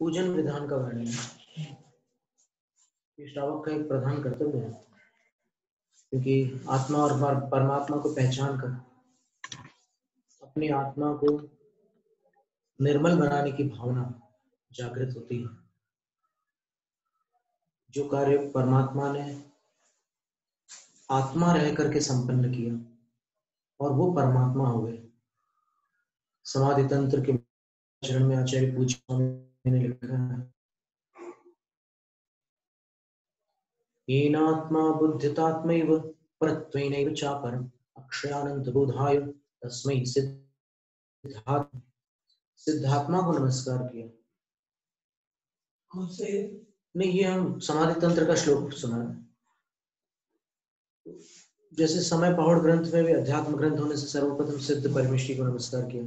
पूजन विधान का वर्णन ये श्रावक का एक प्रधान कर्तव्य है, क्योंकि आत्मा और परमात्मा को पहचान कर अपनी आत्मा को निर्मल बनाने की भावना जागृत होती है। जो कार्य परमात्मा ने आत्मा रह करके संपन्न किया और वो परमात्मा हो गए। समाधि तंत्र के चरण में आचार्य पूज्य स्वामी ने लिखा है, येनात्मा बुद्धितात्मैव परत्वेनैव चापरम् अक्षयानंत बोधाय तस्मै सिद्धात्मा को नमस्कार किया। नहीं, ये हम समाधि तंत्र का श्लोक सुना है। जैसे समय पहाड़ ग्रंथ में भी अध्यात्म ग्रंथ होने से सर्वप्रथम सिद्ध परमेष्टि को नमस्कार किया,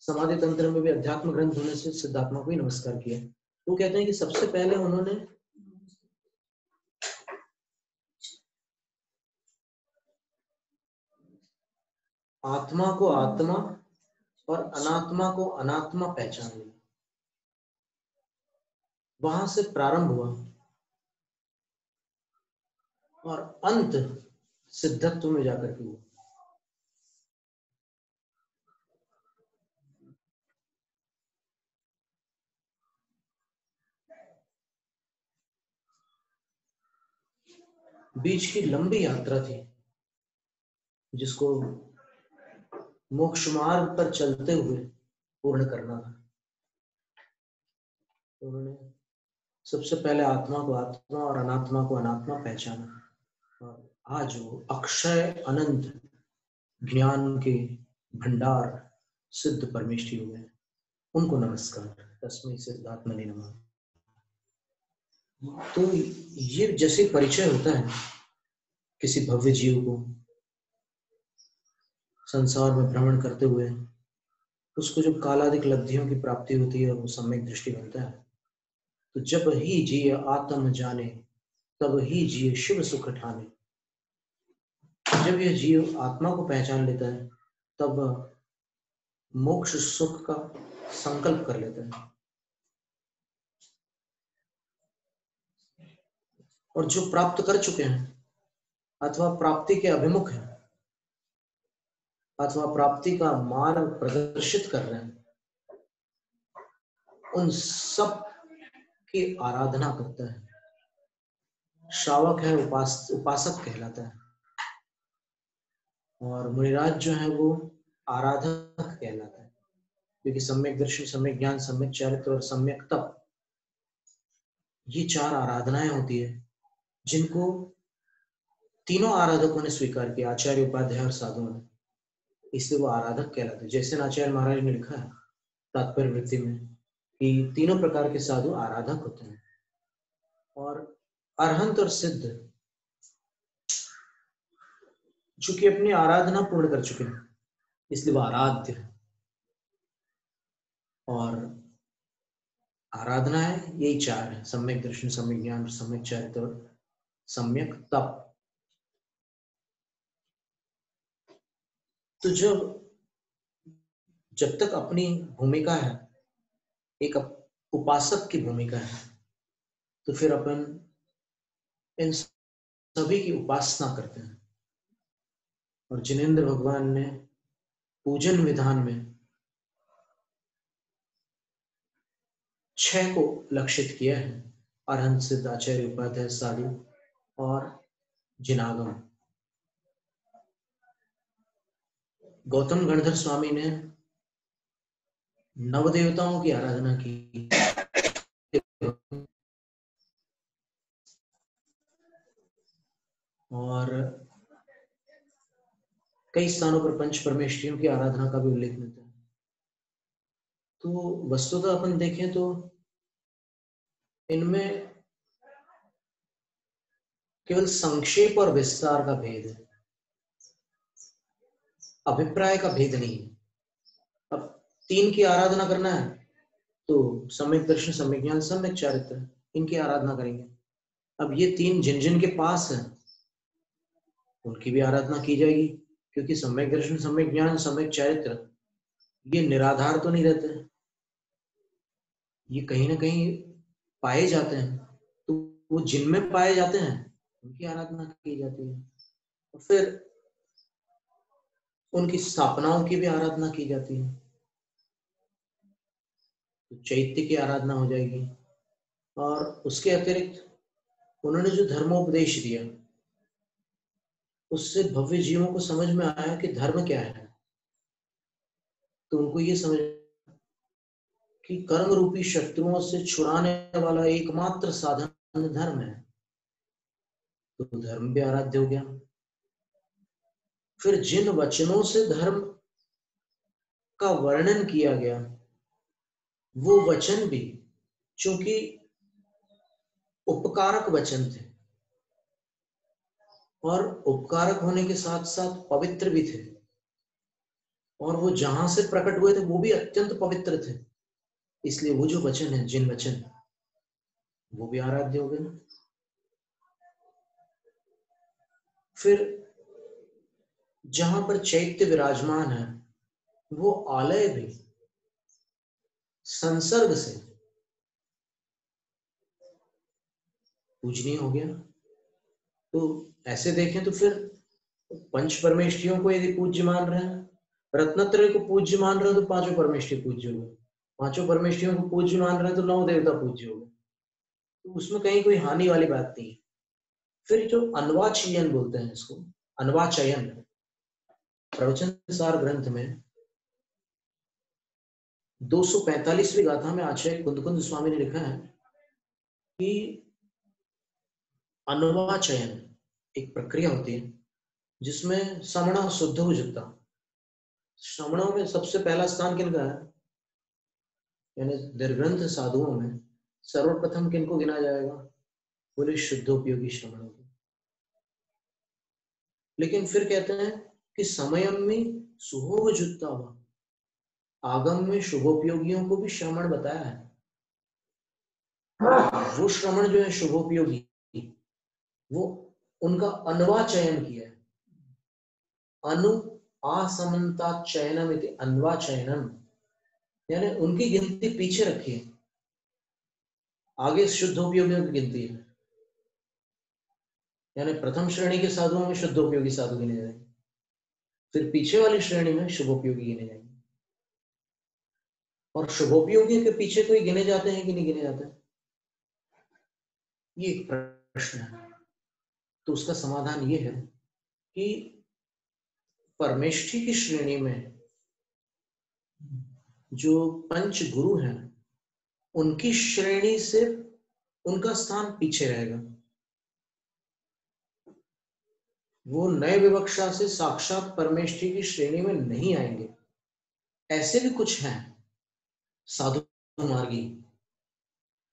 समाधि तंत्र में भी अध्यात्म ग्रंथ होने से सिद्धात्मा को ही नमस्कार किया। तो कहते हैं कि सबसे पहले उन्होंने आत्मा को आत्मा और अनात्मा को अनात्मा पहचान लिया। वहां से प्रारंभ हुआ और अंत सिद्धत्व में जाकर के हुआ। बीच की लंबी यात्रा थी जिसको मोक्ष मार्ग पर चलते हुए पूर्ण करना था। तो उन्होंने सबसे पहले आत्मा को आत्मा और अनात्मा को अनात्मा पहचाना और आज वो अक्षय अनंत ज्ञान के भंडार सिद्ध परमेष्टि हो गए। उनको नमस्कार, तस्मै सिद्धात्मने नमः। तो ये जैसे परिचय होता है किसी भव्य जीव को संसार में भ्रमण करते हुए, उसको जब कालादिक लब्धियों की प्राप्ति होती है और वो सम्यक दृष्टि बनता है, तो जब ही जिये आत्म जाने तब ही जिये शिव सुख ठाने। जब यह जीव आत्मा को पहचान लेता है तब मोक्ष सुख का संकल्प कर लेता है। और जो प्राप्त कर चुके हैं अथवा प्राप्ति के अभिमुख हैं अथवा प्राप्ति का मार्ग प्रदर्शित कर रहे हैं, उन सब की आराधना करता है। श्रावक है, उपासक कहलाता है, और मुनिराज जो है वो आराधक कहलाता है, क्योंकि सम्यक दर्शन, सम्यक ज्ञान, सम्यक चरित्र और सम्यक तप, ये चार आराधनाएं होती है जिनको तीनों आराधकों ने स्वीकार किया, आचार्य, उपाध्याय और साधुओं ने, इसलिए वो आराधक कहलाते हैं। जैसे आचार्य महाराज ने लिखा है तात्पर्य वृत्ति में कि तीनों प्रकार के साधु आराधक होते हैं, और अरहंत और सिद्ध चूंकि अपनी आराधना पूर्ण कर चुके हैं इसलिए वो आराध्य है। और आराधना है यही चार है, सम्यक दर्शन, सम्यक ज्ञान, सम्यक चरित्र और सम्यक तप। तो जब तक अपनी भूमिका है, एक उपासक की भूमिका है, तो फिर अपन इन सभी की उपासना करते हैं। और जिनेंद्र भगवान ने पूजन विधान में 6 को लक्षित किया है, अरहंत, सिद्ध, आचार्य, उपाध्याय, साधु और जिनागम। गौतम गणधर स्वामी ने नवदेवताओं की आराधना की, और कई स्थानों पर पंच परमेष्ठियों की आराधना का भी उल्लेख मिलता है। तो वस्तुतः अपन देखें तो इनमें केवल संक्षेप और विस्तार का भेद है, अभिप्राय का भेद नहीं है। अब 3 की आराधना करना है तो सम्यक दर्शन, सम्यक ज्ञान, सम्यक चरित्र, इनकी आराधना करेंगे। अब ये 3 जिन जिन के पास है उनकी भी आराधना की जाएगी, क्योंकि सम्यक दर्शन, सम्यक ज्ञान, सम्यक चरित्र ये निराधार तो नहीं रहते। ये कहीं ना कहीं पाए जाते हैं, तो वो जिनमें पाए जाते हैं उनकी आराधना की जाती है, और फिर उनकी स्थापनाओं की भी आराधना की जाती है। तो चैत्य की आराधना हो जाएगी। और उसके अतिरिक्त उन्होंने जो धर्मोपदेश दिया, उससे भव्य जीवों को समझ में आया कि धर्म क्या है। तो उनको ये समझ कि कर्म रूपी शत्रुओं से छुड़ाने वाला एकमात्र साधन धर्म है, तो धर्म भी आराध्य हो गया। फिर जिन वचनों से धर्म का वर्णन किया गया, वो वचन भी चूंकि उपकारक वचन थे, और उपकारक होने के साथ साथ पवित्र भी थे, और वो जहां से प्रकट हुए थे वो भी अत्यंत पवित्र थे, इसलिए वो जो वचन है, जिन वचन, वो भी आराध्य हो गए। फिर जहां पर चैत्य विराजमान है, वो आलय भी संसर्ग से पूजनीय हो गया। तो ऐसे देखें तो फिर पंच परमेष्ठियों को यदि पूज्य मान रहे हैं, रत्नत्रय को पूज्य मान रहे हैं, तो पांचों परमेष्ठी पूज्य हो गए। पांचों परमेष्ठियों को पूज्य मान रहे हैं तो नौ देवता पूज्य हो गए। तो उसमें कहीं कोई हानि वाली बात नहीं है। फिर जो अन्वाचयन बोलते हैं इसको, अन्वाचयन प्रवचन सार ग्रंथ में 245वीं गाथा में आचार्य कुंद स्वामी ने लिखा है कि अन्वाचयन एक प्रक्रिया होती है जिसमें श्रमण शुद्ध हो जाता। श्रमणों में सबसे पहला स्थान किनका है, यानी दीर्घंत साधुओं में सर्वप्रथम किनको गिना जाएगा, बोले शुद्धोपयोगी श्रमणों को। लेकिन फिर कहते हैं कि समयम में सुहो जुत्ता हुआ, आगम में शुभोपयोगियों को भी श्रमण बताया है। वो श्रमण जो है शुभोपयोगी, वो उनका अन्वाचयन किया है। अनु असमन्ता चयनम इति अन्वाचयनम, यानी उनकी गिनती पीछे रखी है, आगे शुद्धोपयोगियों की गिनती है। यानी प्रथम श्रेणी के साधुओं में शुद्धोपयोगी साधु गिने जाएंगे, फिर पीछे वाली श्रेणी में शुभोपयोगी गिने जाएंगे। और शुभोपयोगी के पीछे कोई गिने जाते हैं कि नहीं गिने जाते, ये एक प्रश्न है। तो उसका समाधान ये है कि परमेष्ठी की श्रेणी में जो पंच गुरु हैं, उनकी श्रेणी से उनका स्थान पीछे रहेगा। वो नए विवक्षा से साक्षात परमेष्ठी की श्रेणी में नहीं आएंगे। ऐसे भी कुछ हैं साधु मार्गी।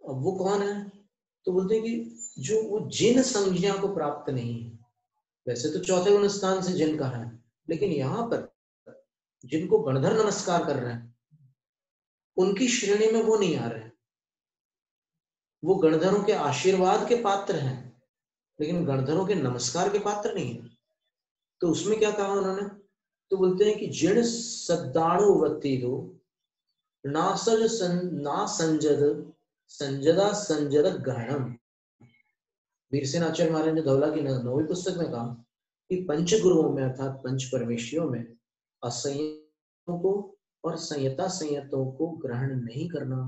अब वो कौन है, तो बोलते हैं कि जो वो जिन संज्ञा को प्राप्त नहीं है। वैसे तो चौथे गुण स्थान से जिन का है, लेकिन यहां पर जिनको गणधर नमस्कार कर रहे हैं उनकी श्रेणी में वो नहीं आ रहे हैं। वो गणधरों के आशीर्वाद के पात्र हैं, लेकिन गणधरों के नमस्कार के पात्र नहीं है। तो उसमें क्या कहा उन्होंने, तो बोलते हैं कि जिण सद्दाणुवत्ती दो नासज ना संजद संजदा संजद ग्रहणम। वीरसेन आचार्य महाराज ने धौला की 9वीं पुस्तक में कहा कि पंच गुरुओं में अर्थात पंच परमेष्ठियों में असंयतों को और संयता संयतों को ग्रहण नहीं करना।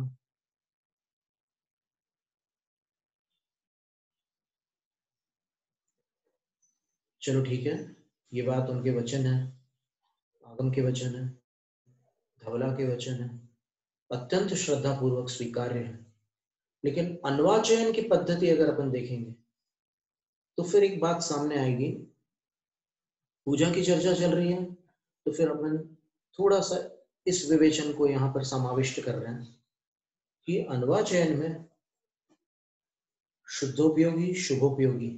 चलो ठीक है, ये बात उनके वचन है, आगम के वचन है, धवला के वचन है, अत्यंत श्रद्धा पूर्वक स्वीकार्य है। लेकिन अन्वाचयन की पद्धति अगर अपन देखेंगे तो फिर एक बात सामने आएगी। पूजा की चर्चा चल रही है तो फिर अपन थोड़ा सा इस विवेचन को यहाँ पर समाविष्ट कर रहे हैं कि अन्वाचयन में शुद्धोपयोगी शुभोपयोगी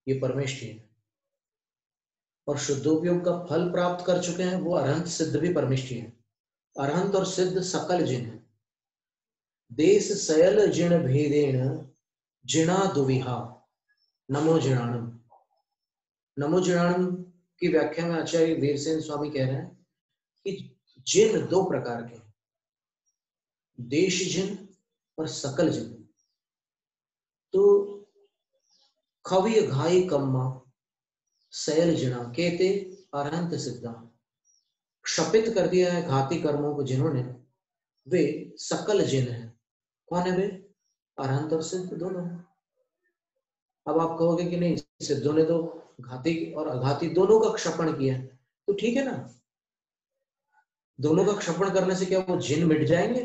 ये परमेष्ठी है, और शुद्धोपयोग का फल प्राप्त कर चुके हैं वो अरहंत सिद्ध भी परमेष्ठी है। अरहंत और सिद्ध सकल जिन है। देश सयल जिण भेदेन जिणा दुविहा नमो जिणाणम। नमो जिणाणम की व्याख्या में आचार्य वीरसेन स्वामी कह रहे हैं कि जिन दो प्रकार के, देश जिन और सकल जिन। तो खविय घाई कम्मा सैल जिना केते अरहंत सिद्धा, क्षपित कर दिया है घाती कर्मों को जिन्होंने, वे सकल जिन है। कौन है वे? अरहंत और सिद्ध दोनों। अब आप कहोगे कि नहीं, सिद्धों ने तो घाती और अघाती दोनों का क्षपण किया, तो ठीक है ना, दोनों का क्षपण करने से क्या वो जिन मिट जाएंगे?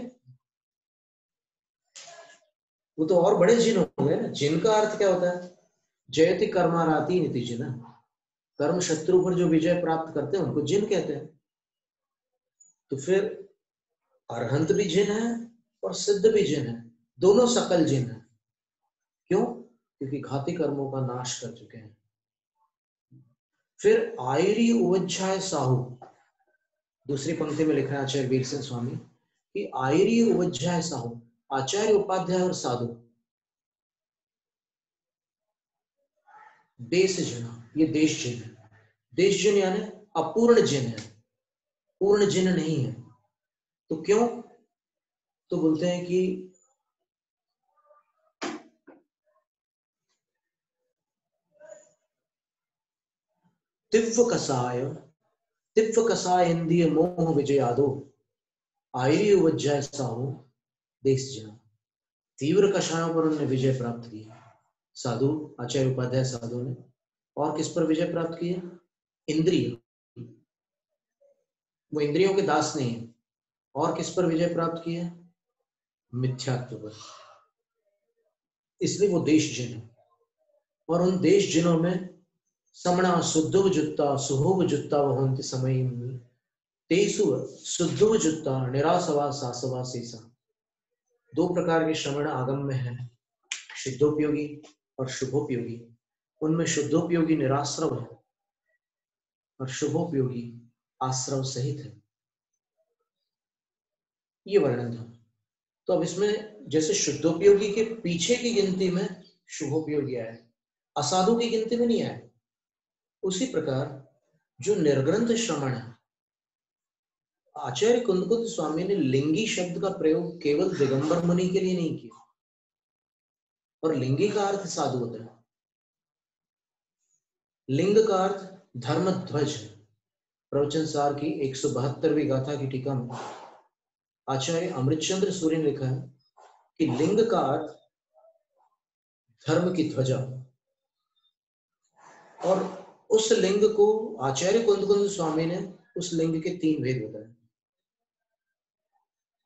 वो तो और बड़े जिन हो गए ना। जिन का अर्थ क्या होता है? जयति कर्माराती नीति जिन, कर्म शत्रु पर जो विजय प्राप्त करते हैं उनको जिन कहते हैं। तो फिर अरहंत भी जिन है और सिद्ध भी जिन है, दोनों सकल जिन है। क्यों? क्योंकि घाती कर्मों का नाश कर चुके हैं। फिर आयरी उवज्झाय साहू, दूसरी पंक्ति में लिख रहे हैं आचार्य वीर सिंह स्वामी कि आयरी उवज्झाय साहू, आचार्य उपाध्याय और साधु देश जिन, ये देश जिन है। देश जिन यानी अपूर्ण जिन है, पूर्ण जिन नहीं है। तो क्यों? तो बोलते हैं कि तिव्व कसाय इंद्रिय मोह विजयादो आयरी उवज्झाय साहू देश जिन। तीव्र कषायों पर उन्होंने विजय प्राप्त की। साधु आचार्य उपाध्याय साधु ने और किस पर विजय प्राप्त की है? इंद्रिय, वो इंद्रियों के दास नहीं है। और किस पर विजय प्राप्त की है? मिथ्यात्व पर। इसलिए वो देश जिन है। और उन देश जिनों में समणा शुद्धव जुत्ता सुहोव जुत्ता वहंति समय तेसु शुद्धव जुत्ता निरासवा सासवा सीसा। दो प्रकार के श्रवण आगम में है, शुद्धोपयोगी और शुभोपयोगी। उनमें शुद्धोपयोगी निराश्रव है और शुभोपयोगी आश्रव सहित है। ये वर्णन था। तो अब इसमें जैसे शुद्धोपयोगी के पीछे की गिनती में शुभोपयोगी आया, असाधु की गिनती में नहीं आया, उसी प्रकार जो निर्ग्रंथ श्रवण है, आचार्य कुंदकुंद स्वामी ने लिंगी शब्द का प्रयोग केवल दिगंबर मुनि के लिए नहीं किया। और लिंगी का अर्थ साधु होता है। लिंग का अर्थ धर्मध्वज। प्रवचन सार की 172वीं गाथा की टीका में आचार्य अमृतचंद्र सूर्य ने लिखा है कि लिंग का अर्थ धर्म की ध्वजा। और उस लिंग को आचार्य कुंदकुंद स्वामी ने उस लिंग के 3 भेद बताए।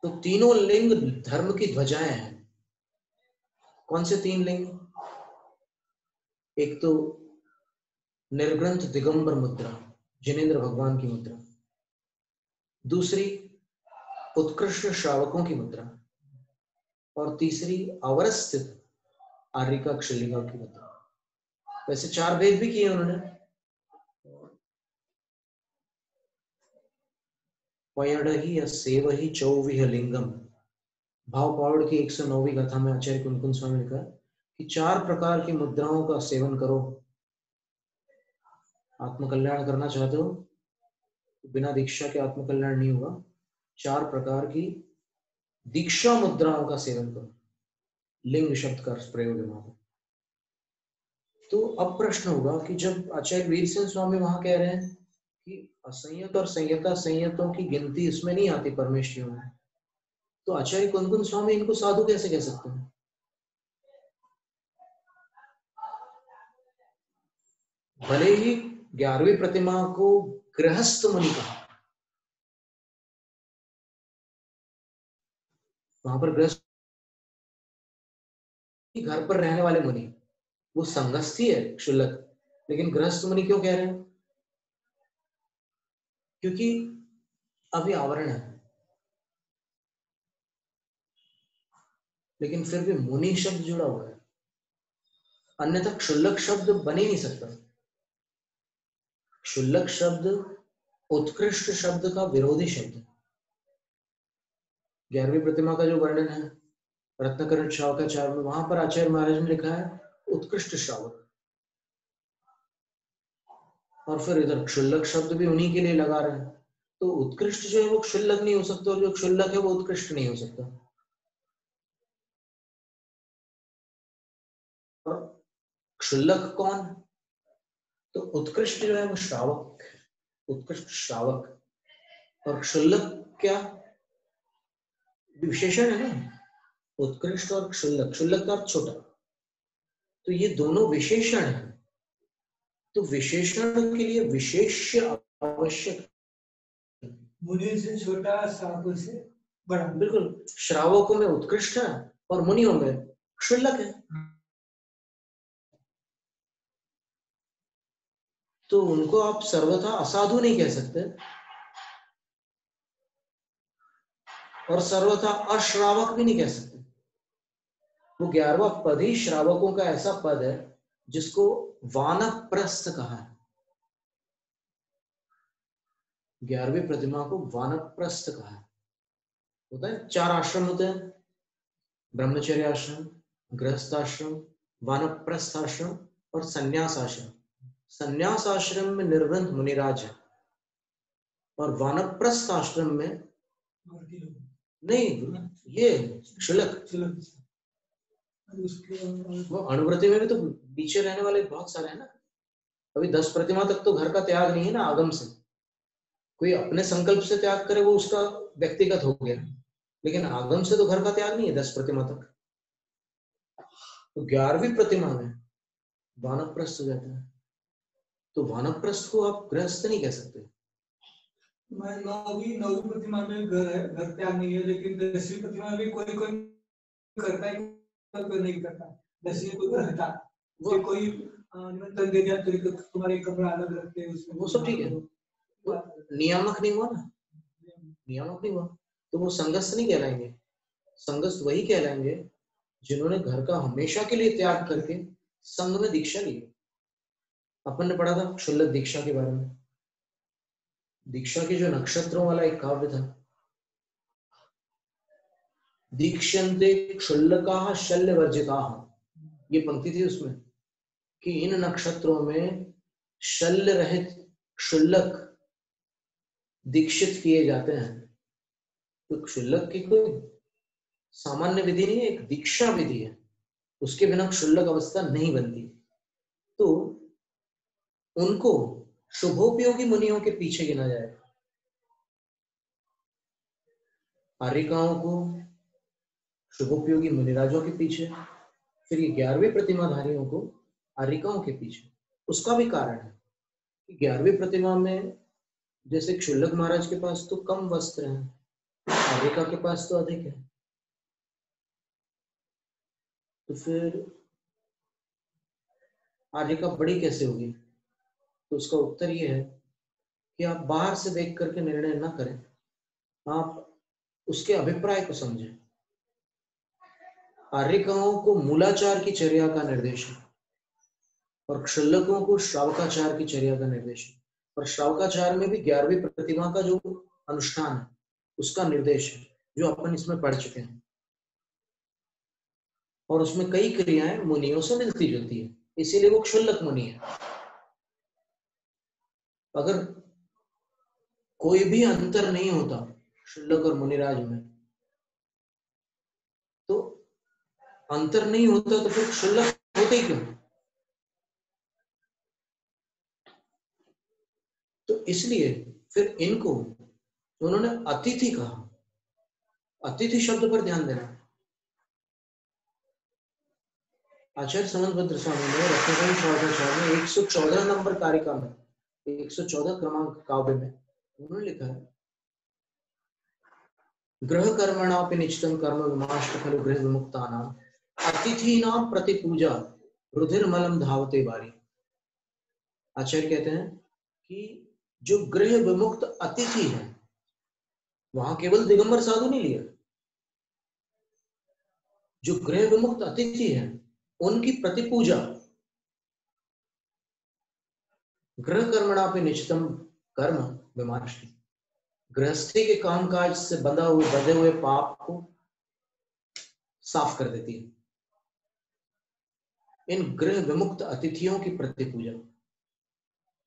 तो तीनों लिंग धर्म की ध्वजाएं हैं। कौन से 3 लिंग? एक तो निर्ग्रंथ दिगंबर मुद्रा, जिनेन्द्र भगवान की मुद्रा। दूसरी उत्कृष्ट श्रावकों की मुद्रा। और तीसरी अवरस्थित आर्यिका क्षलिका की मुद्रा। वैसे 4 भेद भी किए उन्होंने। पयढ़ही सेवही चौविह लिंगम, भाव पावड़ की 109वीं गाथा में आचार्य कुंदकुंद स्वामी ने लिखा कि 4 प्रकार की मुद्राओं का सेवन करो। आत्मकल्याण करना चाहते हो तो बिना दीक्षा के आत्मकल्याण नहीं होगा। 4 प्रकार की दीक्षा मुद्राओं का सेवन करो। लिंग शब्द का प्रयोग है वहां पर। तो अब प्रश्न होगा कि जब आचार्य वीर सिंह स्वामी वहां कह रहे हैं कि असंयत और संयता संयतों की गिनती इसमें नहीं आती परमेश्वरियों में, तो आचार्य कुंदकुंद स्वामी इनको साधु कैसे कह सकते हैं? भले ही 11वीं प्रतिमा को गृहस्थ मुनि कहा, वहां पर गृहस्थ घर पर रहने वाले मुनि, वो संगस्थी है क्षुल्लक, लेकिन गृहस्थ मुनि क्यों कह रहे हैं? क्योंकि अभी आवरण है। लेकिन फिर भी मुनि शब्द जुड़ा हुआ है, अन्यथा क्षुल्लक शब्द बन ही नहीं सकता। क्षुल्लक शब्द उत्कृष्ट शब्द का विरोधी शब्द है। 11वीं प्रतिमा का जो वर्णन है रत्नकरण श्रावकाचार्य में, वहां पर आचार्य महाराज ने लिखा है उत्कृष्ट श्रावक। और फिर इधर क्षुल्लक शब्द भी उन्हीं के लिए लगा रहे हैं। तो उत्कृष्ट जो है वो क्षुल्लक नहीं हो सकता और जो क्षुल्लक है वो उत्कृष्ट नहीं हो सकता। क्षुल्लक कौन? तो उत्कृष्ट जो है वो श्रावक, उत्कृष्ट श्रावक, और क्षुल्लक क्या विशेषण है ना, उत्कृष्ट और क्षुल्लक, क्षुल्लक का अर्थ छोटा, तो ये दोनों विशेषण है। तो विशेषण के लिए विशेष्य आवश्यक, मुनि से छोटा श्रावक से बड़ा। बिल्कुल, श्रावकों में उत्कृष्ट है और मुनियों में क्षुल्लक है। तो उनको आप सर्वथा असाधु नहीं कह सकते और सर्वथा अश्रावक भी नहीं कह सकते। वो 11वां पद ही श्रावकों का ऐसा पद है जिसको वानप्रस्थ कहा है। 11वीं प्रतिमा को वानप्रस्थ कहा है। होता है 4 आश्रम होते हैं, ब्रह्मचर्य आश्रम, गृहस्थ आश्रम, वानप्रस्थ आश्रम और संन्यास आश्रम। संन्यास आश्रम में निर्बंध मुनिराज है और वानप्रस्थ आश्रम में नहीं, ये क्षुल्लक। वो अनुव्रति में भी तो पीछे रहने वाले बहुत सारे हैं ना। अभी 10 प्रतिमा तक तो घर का त्याग नहीं है ना, आगम से। कोई अपने संकल्प से त्याग करे वो उसका व्यक्तिगत हो गया, लेकिन आगम से तो घर का त्याग नहीं है 10 प्रतिमा तक। तो 11वीं प्रतिमा में वानप्रस्थ हो जाता है। तो वानप्रस्थ को आप गृहस्थ नहीं कह सकते। मैं 9वीं प्रतिमा में घर त्याग नहीं है, लेकिन 10वीं प्रतिमा में कोई करता है, कोई नहीं करता। 10वीं कोई रहता, वो कोई निमंत्रण दे दिया तो तुम्हारे कमरा अलग रखते हैं उसमें, वो सब ठीक है, नियामक नहीं हुआ ना, नियामक नहीं हुआ तो वो संगस्थ नहीं कहलाएंगे। संगस्थ वही कहलाएंगे जिन्होंने घर का हमेशा के लिए त्याग करके संघ में दीक्षा ली। अपन ने पढ़ा था क्षुल्लक दीक्षा के बारे में। दीक्षा के जो नक्षत्रों वाला एक काव्य था, दीक्षन्ते क्षुल्लकाः शल्यवर्जिताः, ये पंक्ति थी उसमें कि इन नक्षत्रों में शल्य रहित क्षुल्लक दीक्षित किए जाते हैं। तो क्षुल्लक की कोई सामान्य विधि नहीं है, एक दीक्षा विधि है, उसके बिना क्षुल्लक अवस्था नहीं बनती। तो उनको शुभोपयोगी मुनियों के पीछे गिना जाएगा। आर्यिकाओं को शुभोपयोगी मुनिराजों के पीछे, फिर ये 11वीं प्रतिमाधारियों को आर्यिकाओं के पीछे। उसका भी कारण है कि 11वीं प्रतिमा में जैसे क्षुल्लक महाराज के पास तो कम वस्त्र हैं, आर्यिका के पास तो अधिक है। तो फिर आर्यिका बड़ी कैसे होगी? तो उसका उत्तर ये है कि आप बाहर से देख करके निर्णय न करें, आप उसके अभिप्राय को समझें। आर्यिकाओं को मूलाचार की चर्या का निर्देश है और क्षुल्लकों को श्रावकाचार की चर्या का निर्देश है। और श्रावकाचार में भी 11वीं प्रतिमा का जो अनुष्ठान है उसका निर्देश है, जो अपन इसमें पढ़ चुके हैं। और उसमें कई क्रियाएं मुनियों से मिलती जुलती है, इसीलिए वो क्षुल्लक मुनि है। अगर कोई भी अंतर नहीं होता क्षुल्लक और मुनिराज में, तो अंतर नहीं होता तो फिर क्षुल्लक होते ही क्यों? तो इसलिए फिर इनको उन्होंने अतिथि कहा। अतिथि शब्द पर ध्यान देना। आचार्य समंतभद्र स्वामी ने रत्नाकरी श्रावकाचार्य में 114 नंबर कारिका में 114 क्रमांक काव्य में उन्होंने लिखा है, गृह कर्मणापि निश्चितं कर्म विमाष्ट खलु गृह विमुक्तानां अतिथीनां प्रतिपूजा रुधिरमलम धावते बारी। आचार्य कहते हैं कि जो गृह विमुक्त अतिथि है, वहां केवल दिगंबर साधु नहीं लिया, जो गृह विमुक्त अतिथि है उनकी प्रतिपूजा गृह कर्मणापि निश्चितम कर्म विमाष्ट, गृहस्थी के कामकाज से बंधे हुए पाप को साफ कर देती है। इन गृह विमुक्त अतिथियों की प्रतिपूजा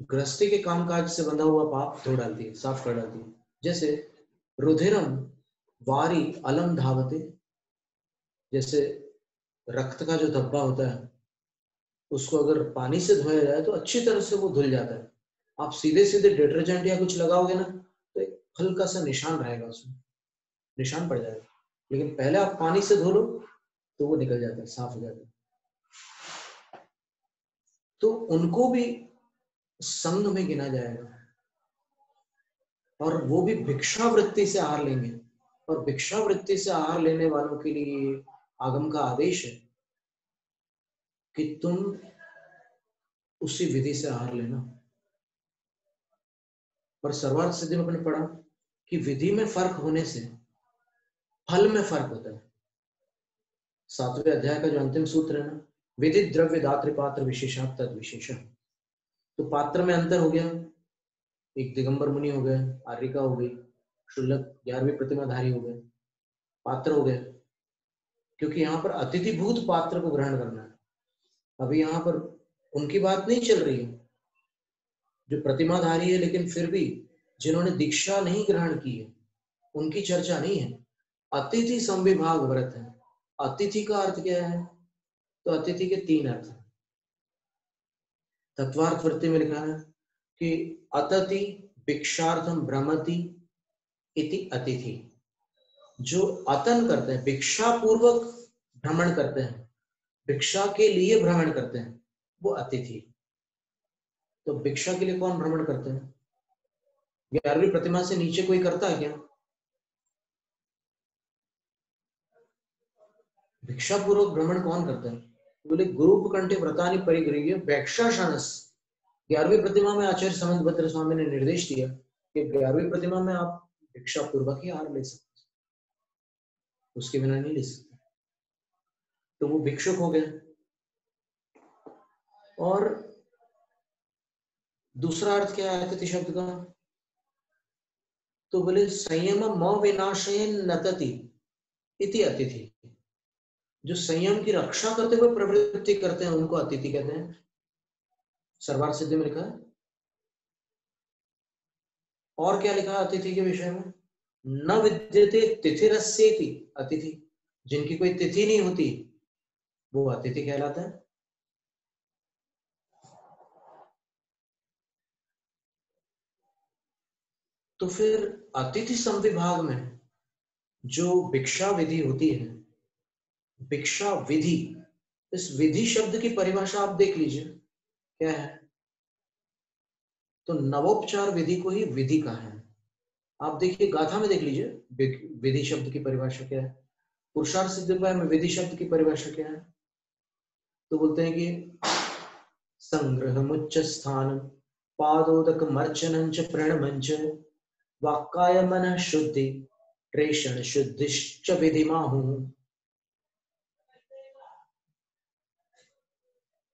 गृहस्थी के कामकाज से बंधा हुआ पाप धो डालती है, साफ कर डालती है। जैसे रुधिरम वारी अलम धावते, जैसे रक्त का जो धब्बा होता है उसको अगर पानी से धोया जाए तो अच्छी तरह से वो धुल जाता है। आप सीधे सीधे डिटर्जेंट या कुछ लगाओगे ना तो एक हल्का सा निशान रहेगा, उसमें निशान पड़ जाएगा। लेकिन पहले आप पानी से धो लो तो वो निकल जाता है, साफ हो जाता है। तो उनको भी संघ में गिना जाएगा, और वो भी भिक्षावृत्ति से आहार लेंगे। और भिक्षावृत्ति से आहार लेने वालों के लिए आगम का आदेश है कि तुम उसी विधि से आहार लेना। और सर्वार्थ सिद्धि में अपने पढ़ा कि विधि में फर्क होने से फल में फर्क होता है। 7वें अध्याय का जो अंतिम सूत्र है ना, विधि द्रव्य दात्र पात्र विशेषात तद विशेषण। तो पात्र में अंतर हो गया, एक दिगंबर मुनि हो गए, आर्यिका हो गई, शुल्लक 11वीं प्रतिमाधारी हो गए, पात्र हो गए। क्योंकि यहाँ पर अतिथिभूत पात्र को ग्रहण करना है। अभी यहाँ पर उनकी बात नहीं चल रही है जो प्रतिमाधारी है, लेकिन फिर भी जिन्होंने दीक्षा नहीं ग्रहण की है उनकी चर्चा नहीं है। अतिथि संविभाग व्रत है। अतिथि का अर्थ क्या है? तो अतिथि के 3 अर्थ हैं। तत्वार्थ वृत्ति में लिखा है कि अतिथि भिक्षार्थम भ्रमति इति अतिथि। जो अतन करते हैं, भिक्षा पूर्वक भ्रमण करते हैं, भिक्षा के लिए भ्रमण करते हैं, वो अतिथि। तो भिक्षा के लिए कौन भ्रमण करते हैं? 11वीं प्रतिमा से नीचे कोई करता है क्या? भिक्षा पूर्वक भ्रमण कौन करता है? बोले गुरुपकंठे व्रतानि परिगृह्य वैक्षाशनस। 11वीं प्रतिमा में आचार्य समंत भद्र स्वामी ने निर्देश दिया कि 11वीं प्रतिमा में आप भिक्षा पूर्वक ही आहार ले सकते, उसके बिना नहीं ले सकते। तो वो भिक्षुक हो गए। और दूसरा अर्थ क्या है अतिथि शब्द का? तो बोले संयम म विनाशेन नतति इति अतिथि। जो संयम की रक्षा करते हुए प्रवृत्ति करते हैं उनको अतिथि कहते हैं। सर्वार्थ सिद्धि में लिखा है। और क्या लिखा है अतिथि के विषय में? न विद्यते तिथिरस्येति अतिथि। जिनकी कोई तिथि नहीं होती वो अतिथि कहलाता है। तो फिर अतिथि संविभाग में जो भिक्षा विधि होती है, भिक्षा विधि, इस विधि शब्द की परिभाषा आप देख लीजिए क्या है। तो नवोपचार विधि को ही विधि कहा है। आप देखिए गाथा में देख लीजिए विधि शब्द की परिभाषा क्या है। पुरुषार्थ सिद्ध उपाय में विधि शब्द की परिभाषा क्या है? तो बोलते हैं कि संग्रह मुच्च स्थान पादोदक मर्चनं च प्रणमंच वाक्काय मन शुद्धि प्रेषण शुद्धिश्च विधिमाहु।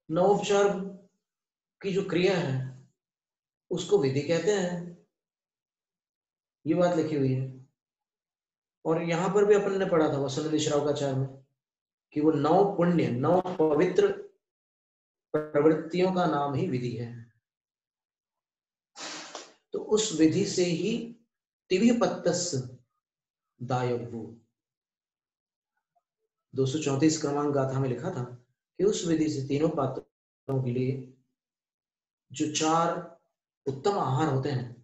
नवोपचार की जो क्रिया है उसको विधि कहते हैं, ये बात लिखी हुई है। और यहां पर भी अपन ने पढ़ा था वसुंधरा श्राव का चार में कि वो 9 पुण्य 9 पवित्र प्रवृत्तियों का नाम ही विधि है। तो उस विधि से ही तिव्यपत्तस्य दायव्यो 234 क्रमांक गाथा में लिखा था कि उस विधि से तीनों पात्रों के लिए जो 4 उत्तम आहार होते हैं,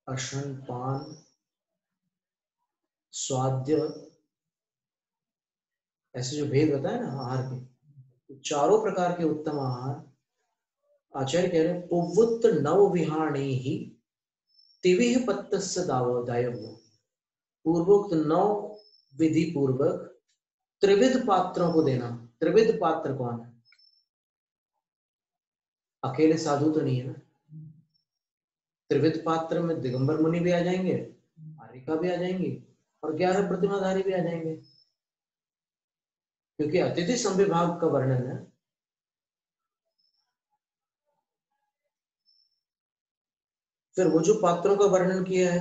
अशन पान स्वाद्य, ऐसे जो भेद होता है ना आहार के, तो चारों प्रकार के उत्तम आहार आचार्य कह रहे हैं पुवुत नव विहाणे ही तिविह पत्तस्य दायव्यो। पूर्वोक्त 9 विधि पूर्वक त्रिविध पात्रों को देना। त्रिविध पात्र कौन है? अकेले साधु तो नहीं है ना। त्रिविध पात्र में दिगंबर मुनि भी आ जाएंगे, आर्यिका भी आ जाएंगी और 11 प्रतिमाधारी भी आ जाएंगे, क्योंकि अतिथि संविभाग का वर्णन है। फिर वो जो पात्रों का वर्णन किया है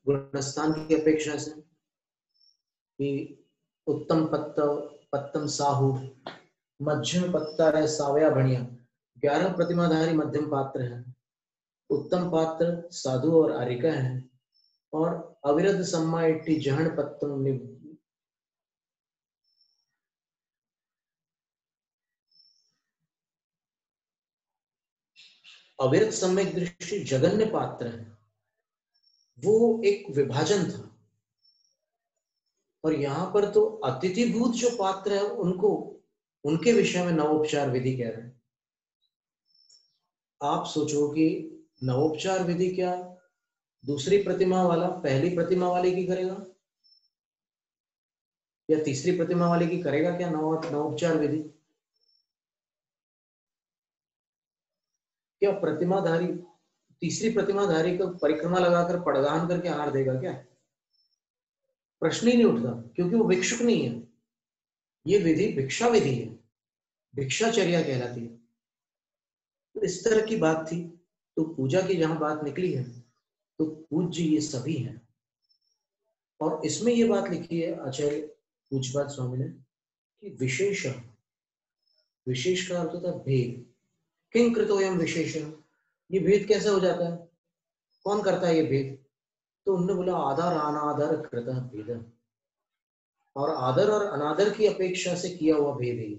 गुणस्थान की अपेक्षा से कि उत्तम पत्तम साहू, मध्यम पत्ता है सावया बढ़िया, 11 प्रतिमाधारी मध्यम पात्र है, उत्तम पात्र साधु और आर्यिका है, और अविरत सम्मा इट्टी जहन पत्तम अविरत सम्यक दृष्टि जगन्य पात्र है, वो एक विभाजन था। और यहां पर तो अतिथिभूत जो पात्र है उनको, उनके विषय में नवोपचार विधि कह रहे हैं। आप सोचो कि नवोपचार विधि क्या दूसरी प्रतिमा वाला पहली प्रतिमा वाले की करेगा, या तीसरी प्रतिमा वाले की करेगा क्या नवोपचार विधि? क्या प्रतिमाधारी तीसरी प्रतिमाधारी को परिक्रमा लगाकर पड़गान करके आहार देगा क्या? प्रश्न ही नहीं उठता, क्योंकि वो भिक्षुक नहीं है। ये विधि भिक्षा विधि है, भिक्षाचर्या कहलाती है। तो इस तरह की बात थी। तो पूजा की जहां बात निकली है तो पूज्य ये सभी हैं। और इसमें ये बात लिखी है आचार्य पूज्यपाद स्वामी ने कि विशेष, विशेष का अर्थ होता है भेद। किं कृतोयम विशेष, ये भेद कैसे हो जाता है, कौन करता है ये भेद? तो उन्होंने बोला आदर अनादर कृत भेद, और आदर और अनादर की अपेक्षा से किया हुआ भेद है।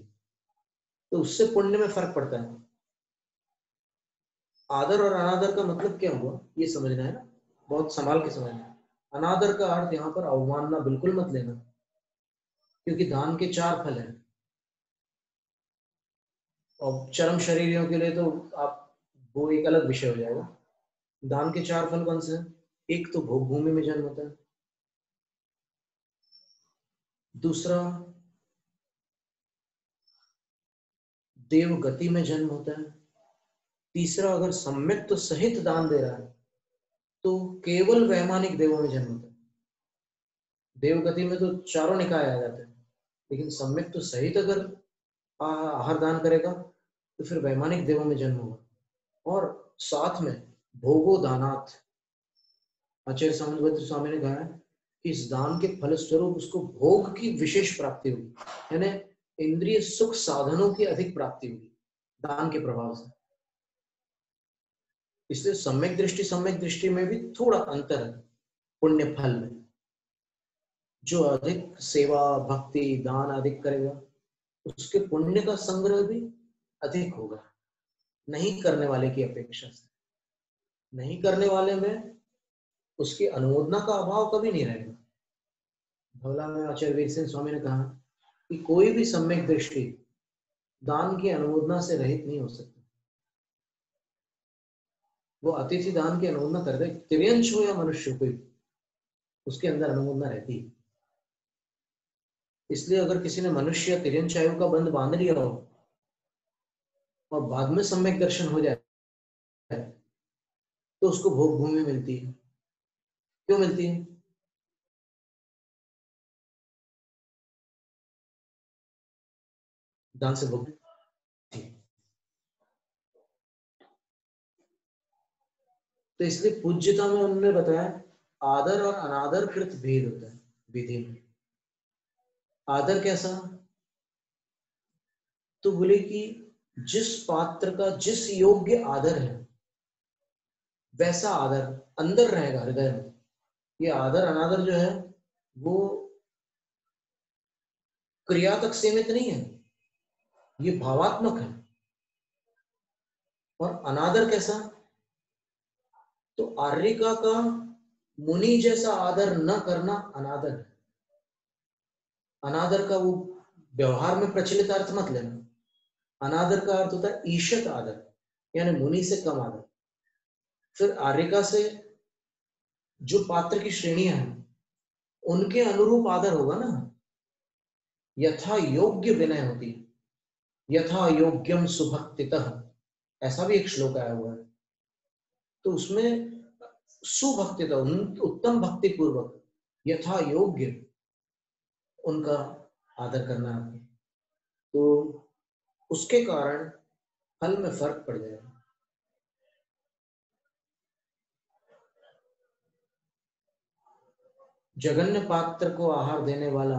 तो उससे पुण्य में फर्क पड़ता है। आदर और अनादर का मतलब क्या हुआ ये समझना है ना, बहुत संभाल के समझना है। अनादर का अर्थ यहाँ पर अवमानना बिल्कुल मत लेना, क्योंकि दान के 4 फल हैं। और चरम शरीरियों के लिए तो आप, वो एक अलग विषय हो जाएगा। दान के 4 फल कौन से हैं? एक तो भोग भूमि में जन्म होता है, दूसरा देव गति में जन्म होता है, तीसरा अगर सम्यक तो सहित दान दे रहा है तो केवल वैमानिक देवों में जन्म होता है। देव गति में तो चारों निकाय आ जाते हैं, लेकिन सम्यक तो सहित अगर आहार दान करेगा तो फिर वैमानिक देवों में जन्म होगा। और साथ में भोगो दानात, आचार्य सामंतभद्र स्वामी ने कहा है कि इस दान के फलस्वरूप उसको भोग की विशेष प्राप्ति होगी, यानी इंद्रिय सुख साधनों की अधिक प्राप्ति होगी दान के प्रभाव से। इसलिए सम्यक दृष्टि में भी थोड़ा अंतर है पुण्य फल में। जो अधिक सेवा भक्ति दान अधिक करेगा उसके पुण्य का संग्रह भी अधिक होगा, नहीं करने वाले की अपेक्षा से। नहीं करने वाले में उसकी अनुमोदना का अभाव कभी नहीं रहेगा। धवला में आचार्य वीर सिंह स्वामी ने कहा कि कोई भी सम्यक दृष्टि दान की अनुमोदना से रहित नहीं हो सकती। वो अतिथि दान की अनुमोदना कर दे, तिर्यंश हो या मनुष्य, कोई उसके अंदर अनुमोदना रहती है। इसलिए अगर किसी ने मनुष्य या तिर्यंश आयु का बंध बांध लिया हो और बाद में सम्यक दर्शन हो जाए तो उसको भोग भूमि मिलती है। क्यों मिलती है? दान से भोग। तो इसलिए पूज्यता में उन्होंने बताया आदर और अनादर कृत भेद होता है विधि में। आदर कैसा? तो बोले कि जिस पात्र का जिस योग्य आदर है वैसा आदर अंदर रहेगा हृदय में। ये आदर अनादर जो है वो क्रिया तक सीमित नहीं है, ये भावात्मक है। और अनादर कैसा? तो आर्यिका का मुनि जैसा आदर न करना अनादर है। अनादर का वो व्यवहार में प्रचलित अर्थ मत लेना। अनादर का अर्थ होता है ईशत आदर, यानी मुनि से कम आदर। फिर आर्यिका से जो पात्र की श्रेणियां हैं उनके अनुरूप आदर होगा ना। यथा योग्य विनय होती है, यथा योग्यम सुभक्तितः, ऐसा भी एक श्लोक आया हुआ है। तो उसमें सुभक्तितः उत्तम भक्ति पूर्वक यथा योग्य उनका आदर करना है। तो उसके कारण फल में फर्क पड़ जाएगा। जघन्य पात्र को आहार देने वाला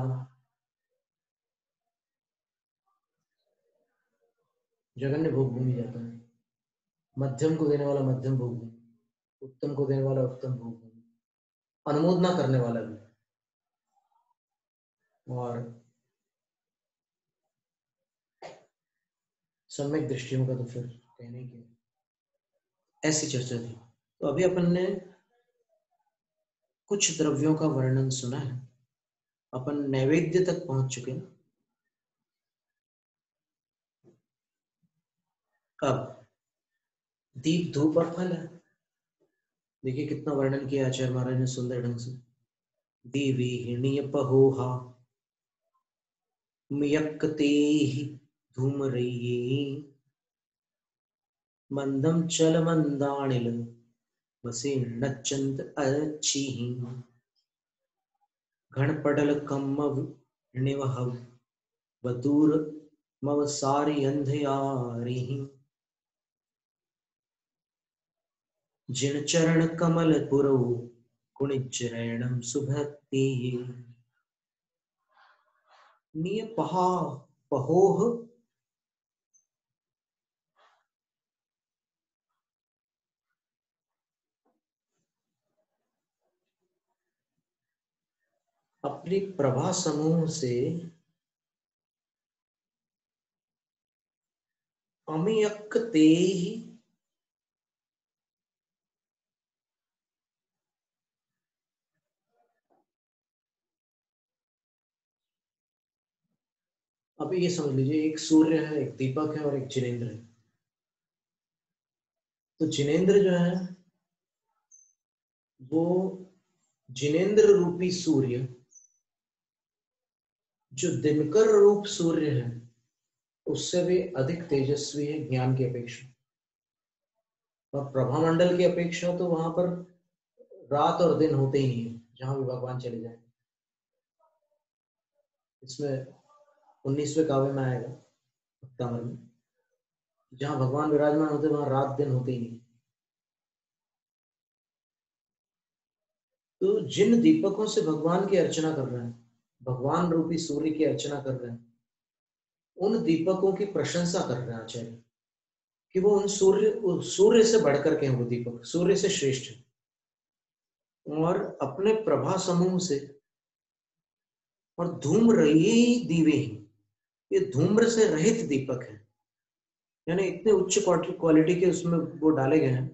जघन्य भोग भूमि जाता है, मध्यम को देने वाला मध्यम भोग भूमि, उत्तम को देने वाला उत्तम भोग भूमि, अनुमोदना करने वाला भी। और सम्यक दृष्टियों का तो फिर कहने की। ऐसी चर्चा थी। तो अभी अपन ने कुछ द्रव्यों का वर्णन सुना है, अपन नैवेद्य तक पहुंच चुके हैं। अब दीप धूप और फल है। देखिए कितना वर्णन किया आचार्य महाराज ने सुंदर ढंग से। दीवी हिणीय पहोहा मियक्कते धूमरयी मंदम चल मंदानिल वसे नच्चंत अच्छी घनपडल कम्मव निवहव वदूर मव सारी अंधयारी जिन चरण कमल पुरो कुणिचरणम सुभक्ति निय पहा पहोह अपनी प्रभा समूह से अमियक तेहि अभी ये समझ लीजिए, एक सूर्य है, एक दीपक है और एक जिनेंद्र है। तो जिनेंद्र जो है वो जिनेंद्र रूपी सूर्य जो दिनकर रूप सूर्य है उससे भी अधिक तेजस्वी है ज्ञान की अपेक्षा। और प्रभामंडल की अपेक्षा तो वहां पर रात और दिन होते ही नहीं है जहां भी भगवान चले जाए। इसमें 19वें काव्य में आएगा भक्तामर में, जहां भगवान विराजमान होते वहां रात दिन होते ही नहीं। तो जिन दीपकों से भगवान की अर्चना कर रहे हैं, भगवान रूपी सूर्य की अर्चना कर रहे हैं, उन दीपकों की प्रशंसा कर रहे हैं आचार्य कि वो उन सूर्य से बढ़कर के हैं, वो दीपक सूर्य से श्रेष्ठ है। और अपने प्रभा समूह से, और धूम रही दीवे ही, ये धूम्र से रहित दीपक है, यानी इतने उच्च क्वालिटी के उसमें वो डाले गए हैं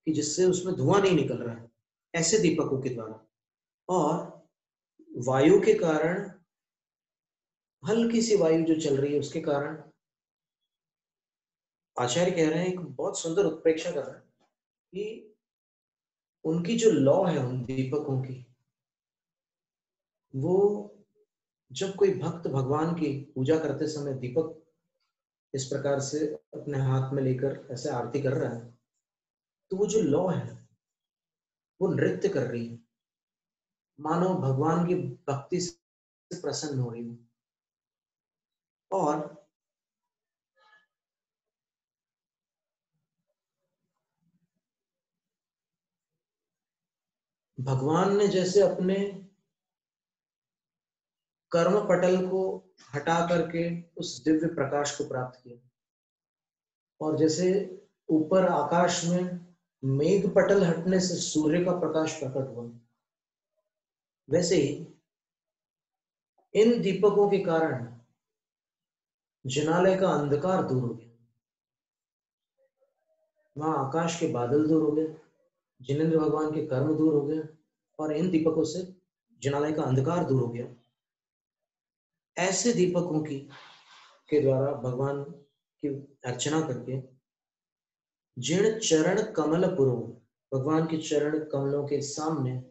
कि जिससे उसमें धुआं नहीं निकल रहा है, ऐसे दीपकों के द्वारा। और वायु के कारण, हल्की सी वायु जो चल रही है उसके कारण आचार्य कह रहे हैं, एक बहुत सुंदर उत्प्रेक्षा कर रहे हैं कि उनकी जो लौ है उन दीपकों की, वो जब कोई भक्त भगवान की पूजा करते समय दीपक इस प्रकार से अपने हाथ में लेकर ऐसे आरती कर रहा है, तो वो जो लौ है वो नृत्य कर रही है, मानो भगवान की भक्ति से प्रसन्न हो रही है। और भगवान ने जैसे अपने कर्म पटल को हटा करके उस दिव्य प्रकाश को प्राप्त किया, और जैसे ऊपर आकाश में मेघ पटल हटने से सूर्य का प्रकाश प्रकट हुआ, वैसे ही इन दीपकों के कारण जिनालय का अंधकार दूर हो गया, वहां आकाश के बादल दूर हो गए, जिनेंद्र भगवान के कर्म दूर हो गए, और इन दीपकों से जिनालय का अंधकार दूर हो गया। ऐसे दीपकों की के द्वारा भगवान की अर्चना करके जिन चरण कमल पुरो, भगवान के चरण कमलों के सामने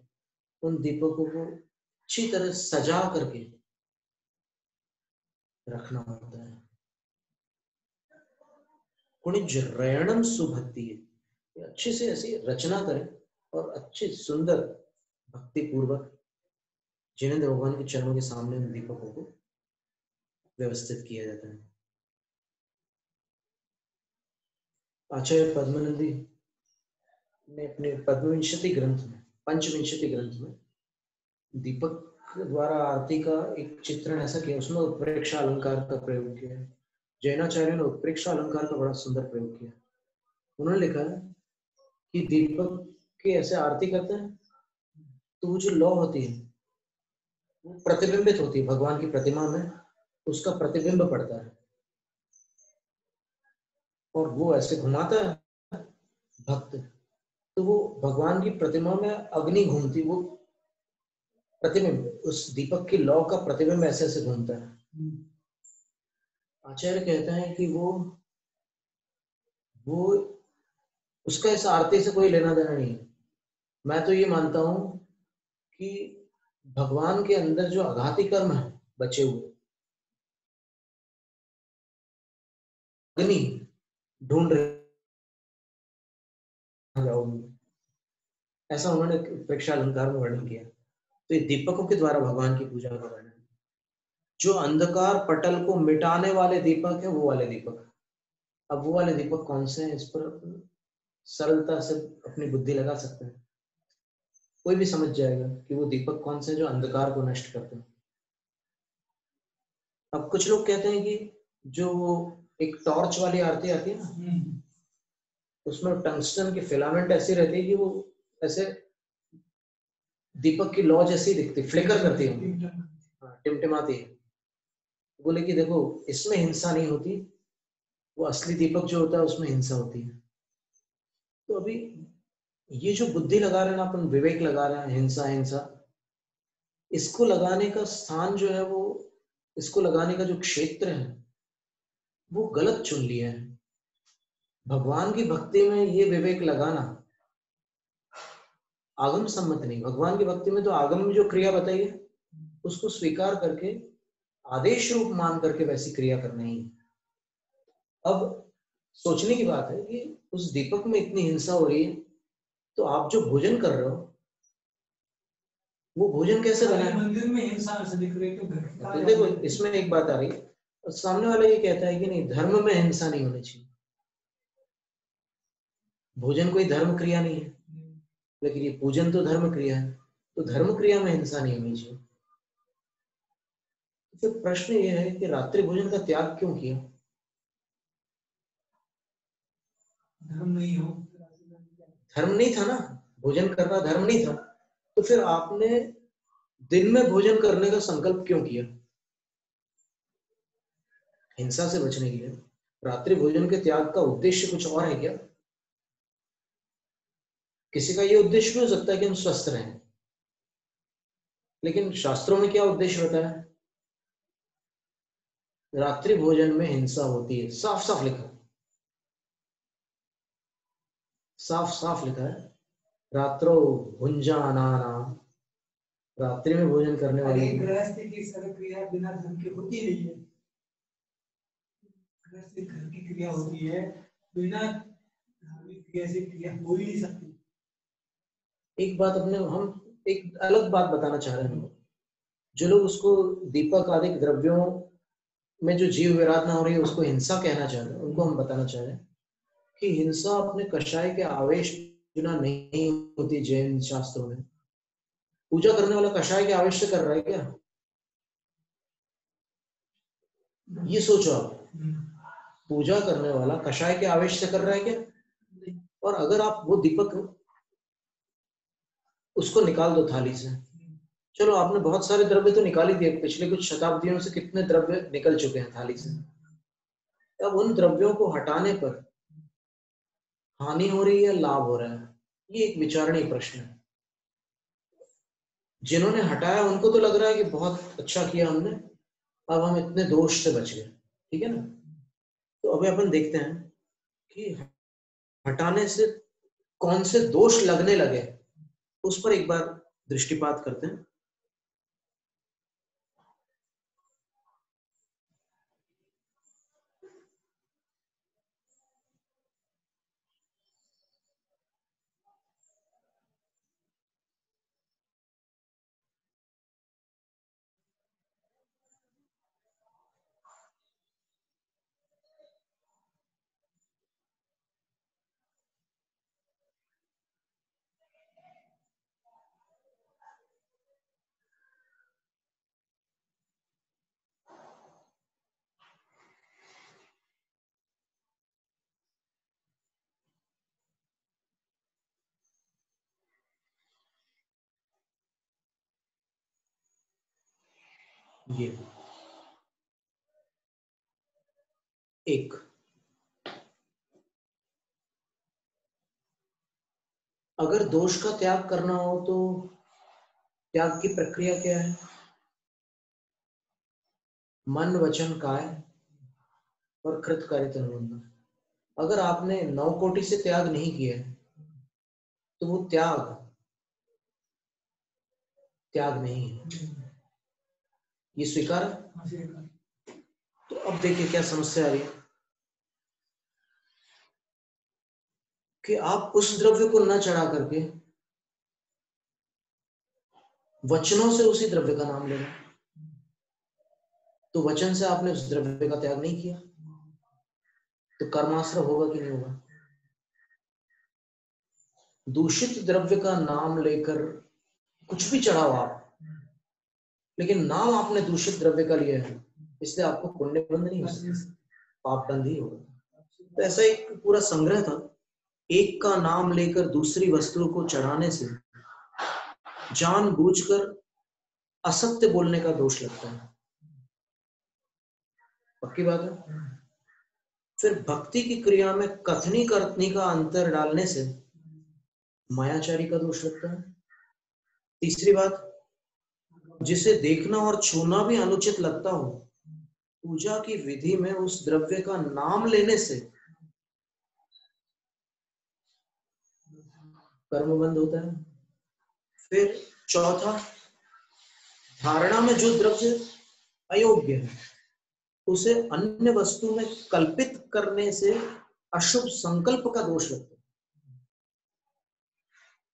उन दीपकों को अच्छी तरह सजा करके रखना होता है। कुणिज रयणम सुभक्ति है, अच्छे से ऐसी रचना करें और अच्छे सुंदर भक्ति पूर्वक जिनेंद्र भगवान के चरणों के सामने उन दीपकों को व्यवस्थित किया जाता है। आचार्य पद्मनंदी ने अपने पद्मविंशति ग्रंथ में, पंचविंशति ग्रंथ में दीपक द्वारा आरती का एक चित्रण ऐसा किया, उसमें उत्प्रेक्षा अलंकार का प्रयोग किया है। जैनाचार्य ने उत्प्रेक्षा अलंकार का बड़ा सुंदर प्रयोग किया। उन्होंने लिखा है कि दीपक की ऐसे आरती करते हैं तो वो जो लौ होती है वो प्रतिबिंबित होती है भगवान की प्रतिमा में, उसका प्रतिबिंब पड़ता है और वो ऐसे घुमाता है, भक्त, तो वो भगवान की प्रतिमा में अग्नि घूमती, वो प्रतिबिंब, उस दीपक की लौ का प्रतिबिंब ऐसे ऐसे घूमता है। आचार्य कहते हैं कि वो उसका इस आरती से कोई लेना देना नहीं है। मैं तो ये मानता हूं कि भगवान के अंदर जो आघाती कर्म है बचे हुए, अग्नि ढूंढ रहे जाओगे, ऐसा उन्होंने प्रेक्षा अलंकार में वर्णन किया। तो ये दीपकों के द्वारा भगवान की पूजा का वर्णन। जो अंधकार पटल को मिटाने वाले दीपक है, वो वाले दीपक। अब वो वाले दीपक कौन से हैं, इस पर सरलता से अपनी बुद्धि लगा सकते हैं। कोई भी समझ जाएगा कि वो दीपक कौन से हैं जो अंधकार को नष्ट करते हैं। अब कुछ लोग कहते हैं कि जो एक टॉर्च वाली आरती आती है ना, उसमें टंगस्टन की फिलामेंट ऐसी रहती है कि वो ऐसे दीपक की लौ जैसी दिखती, फ्लिकर करती है, टिमटिमाती है। बोले कि देखो, इसमें हिंसा नहीं होती, वो असली दीपक जो होता है उसमें हिंसा होती है। तो अभी ये जो बुद्धि लगा रहे हैं ना अपन, विवेक लगा रहे हैं, हिंसा हिंसा, इसको लगाने का स्थान जो है, वो इसको लगाने का जो क्षेत्र है वो गलत चुन लिया है। भगवान की भक्ति में ये विवेक लगाना आगम सम्मत नहीं। भगवान की भक्ति में तो आगम में जो क्रिया बताई है उसको स्वीकार करके आदेश रूप मान करके वैसी क्रिया करना ही। अब सोचने की बात है कि उस दीपक में इतनी हिंसा हो रही है, तो आप जो भोजन कर रहे हो वो भोजन कैसे बना है? मंदिर में हिंसा से दिख रही तो तो देखो, इसमें एक बात आ रही है, सामने वाला ये कहता है कि नहीं, धर्म में हिंसा नहीं होनी चाहिए। भोजन कोई धर्म क्रिया नहीं है, लेकिन ये पूजन तो धर्म क्रिया है, तो धर्म क्रिया में हिंसा नहीं होनी चाहिए। तो फिर प्रश्न ये है कि रात्रि भोजन का त्याग क्यों किया? धर्म नहीं हो, धर्म नहीं था ना, भोजन करना धर्म नहीं था, तो फिर आपने दिन में भोजन करने का संकल्प क्यों किया? हिंसा से बचने के लिए। रात्रि भोजन के त्याग का उद्देश्य कुछ और है क्या? किसी का ये उद्देश्य भी हो सकता है कि हम स्वस्थ रहें, लेकिन शास्त्रों में क्या उद्देश्य बताया? रात्रि भोजन में हिंसा होती है, साफ साफ लिखा है, साफ साफ लिखा है, रात्रो भुंजानाना, रात्रि में भोजन करने वाले। गृहस्थ की सारी क्रिया बिना धर्म के होती नहीं है। गृहस्थ घर की क्रिया होती है, बिना धार्मिक क्रिया से क्रिया हो ही नहीं सकती। एक बात अपने हम एक अलग बात बताना चाह रहे हैं। जो लोग उसको दीपक आदि द्रव्यों में जो जीव विराधना हो रही है उसको हिंसा कहना चाह रहे हैं, उनको हम बताना चाह रहे हैं कि हिंसा अपने कषाय के आवेश बिना नहीं होती। जैन शास्त्रों में पूजा करने वाला कषाय के आवेश से कर रहा है क्या? ये सोचो आप, पूजा करने वाला कषाय के आवेश से कर रहा है क्या? और अगर आप वो दीपक उसको निकाल दो थाली से, चलो आपने बहुत सारे द्रव्य तो निकाल ही दिए, पिछले कुछ शताब्दियों से कितने द्रव्य निकल चुके हैं थाली से। अब उन द्रव्यों को हटाने पर हानि हो रही है या लाभ हो रहा है, ये एक विचारणीय प्रश्न है। जिन्होंने हटाया उनको तो लग रहा है कि बहुत अच्छा किया हमने, अब हम इतने दोष से बच गए, ठीक है ना। तो अभी अपन देखते हैं कि हटाने से कौन से दोष लगने लगे, उस पर एक बार दृष्टिपात करते हैं। ये एक अगर दोष का त्याग करना हो तो त्याग की प्रक्रिया क्या है? मन वचन काय और कृत कार्य अनुबंध। अगर आपने 9 कोटि से त्याग नहीं किया है तो वो त्याग नहीं है, ये स्वीकार है। तो अब देखिए क्या समस्या आ रही है कि आप उस द्रव्य को न चढ़ा करके वचनों से उसी द्रव्य का नाम ले रहे हैं। तो वचन से आपने उस द्रव्य का त्याग नहीं किया, तो कर्माश्रय होगा कि नहीं होगा? दूषित द्रव्य का नाम लेकर कुछ भी चढ़ाओ आप, लेकिन नाम आपने दूषित द्रव्य का लिया है, इसलिए आपको पुण्य बंध नहीं हो सकता, पाप बंध ही होगा। तो ऐसा एक पूरा संग्रह था। एक का नाम लेकर दूसरी वस्तु को चढ़ाने से जानबूझकर असत्य बोलने का दोष लगता है। पक्की बात है। फिर भक्ति की क्रिया में कथनी करतनी का अंतर डालने से मायाचारी का दोष लगता है। तीसरी बात, जिसे देखना और छूना भी अनुचित लगता हो, पूजा की विधि में उस द्रव्य का नाम लेने से कर्म बंद होता है। फिर चौथा, धारणा में जो द्रव्य अयोग्य है उसे अन्य वस्तु में कल्पित करने से अशुभ संकल्प का दोष लगता है।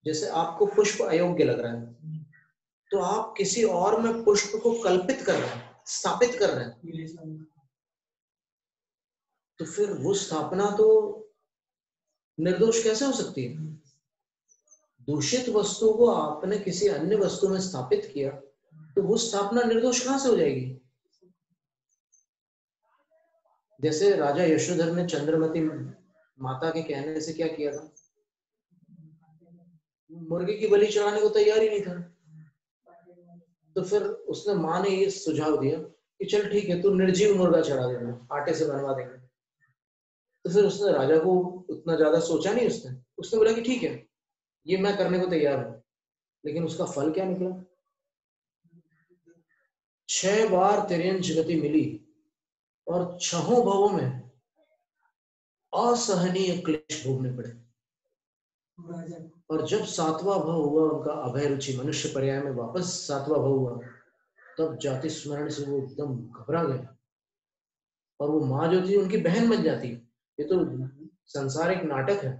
जैसे आपको पुष्प अयोग्य लग रहा है तो आप किसी और में पुष्प को कल्पित कर रहे हैं, स्थापित कर रहे हैं, तो फिर वो स्थापना तो निर्दोष कैसे हो सकती है? दूषित वस्तु को आपने किसी अन्य वस्तु में स्थापित किया तो वो स्थापना निर्दोष कहां से हो जाएगी? जैसे राजा यशोधर ने चंद्रमती माता के कहने से क्या किया था? मुर्गे की बलि चढ़ाने को तैयार ही नहीं था। तो फिर उसने माँ ने ये सुझाव दिया कि चल ठीक है, तू निर्जीव मुर्गा चढ़ा देना, आटे से बनवा देंगे। तो फिर उसने राजा को उतना ज्यादा सोचा नहीं, उसने बोला कि ठीक है, ये मैं करने को तैयार हूं। लेकिन उसका फल क्या निकला? 6 बार तिर्यंच गति मिली और 6 भवों में असहनीय क्लेश भोगने पड़े। और जब 7वां भव हुआ उनका अभय रुचि मनुष्य पर्याय में वापस 7वां भव हुआ, तब जाति स्मरण से वो एकदम घबरा गए और वो माँ जो थी उनकी बहन बन जाती। ये तो संसार एक नाटक है,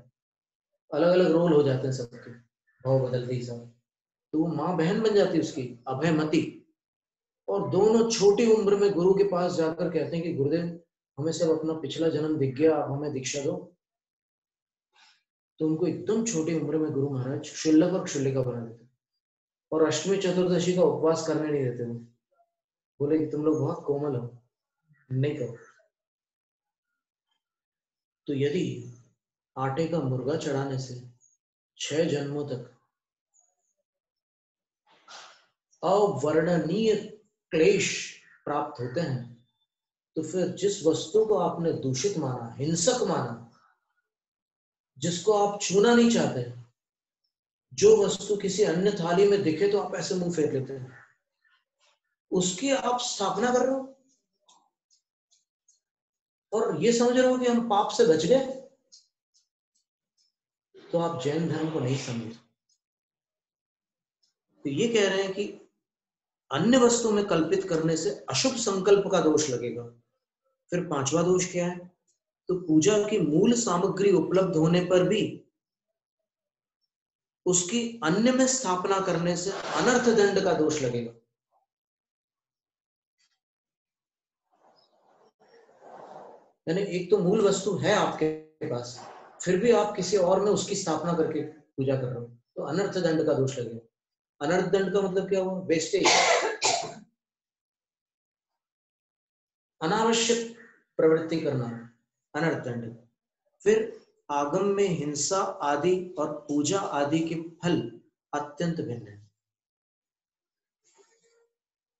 अलग अलग रोल हो जाते हैं सबके, भाव बदलते ही सब। तो वो माँ बहन बन जाती उसकी, अभयमती। और दोनों छोटी उम्र में गुरु के पास जाकर कहते हैं कि गुरुदेव, हमें सब अपना पिछला जन्म दिख गया, आप हमें दीक्षा दो। तो उनको एकदम छोटी उम्र में गुरु महाराज क्षुल्लक और क्षुल्लिका बना देते और अष्टमी चतुर्दशी का उपवास करने नहीं देते। वो बोले कि तुम लोग बहुत कोमल हो, नहीं करो। तो यदि आटे का मुर्गा चढ़ाने से 6 जन्मों तक अवर्णनीय क्लेश प्राप्त होते हैं, तो फिर जिस वस्तु को आपने दूषित माना, हिंसक माना, जिसको आप छूना नहीं चाहते, जो वस्तु किसी अन्य थाली में दिखे तो आप ऐसे मुंह फेर लेते हैं, उसकी आप स्थापना कर रहे हो और ये समझ रहे हो कि हम पाप से बच गए, तो आप जैन धर्म को नहीं समझे। तो ये कह रहे हैं कि अन्य वस्तु में कल्पित करने से अशुभ संकल्प का दोष लगेगा। फिर 5वां दोष क्या है? तो पूजा की मूल सामग्री उपलब्ध होने पर भी उसकी अन्य में स्थापना करने से अनर्थ दंड का दोष लगेगा। यानी एक तो मूल वस्तु है आपके पास, फिर भी आप किसी और में उसकी स्थापना करके पूजा कर रहे हो, तो अनर्थ दंड का दोष लगेगा। अनर्थ दंड का मतलब क्या हुआ? वेस्टेज, अनावश्यक प्रवृत्ति करना, अनर्थ दंड। फिर आगम में हिंसा आदि और पूजा आदि के फल अत्यंत भिन्न है,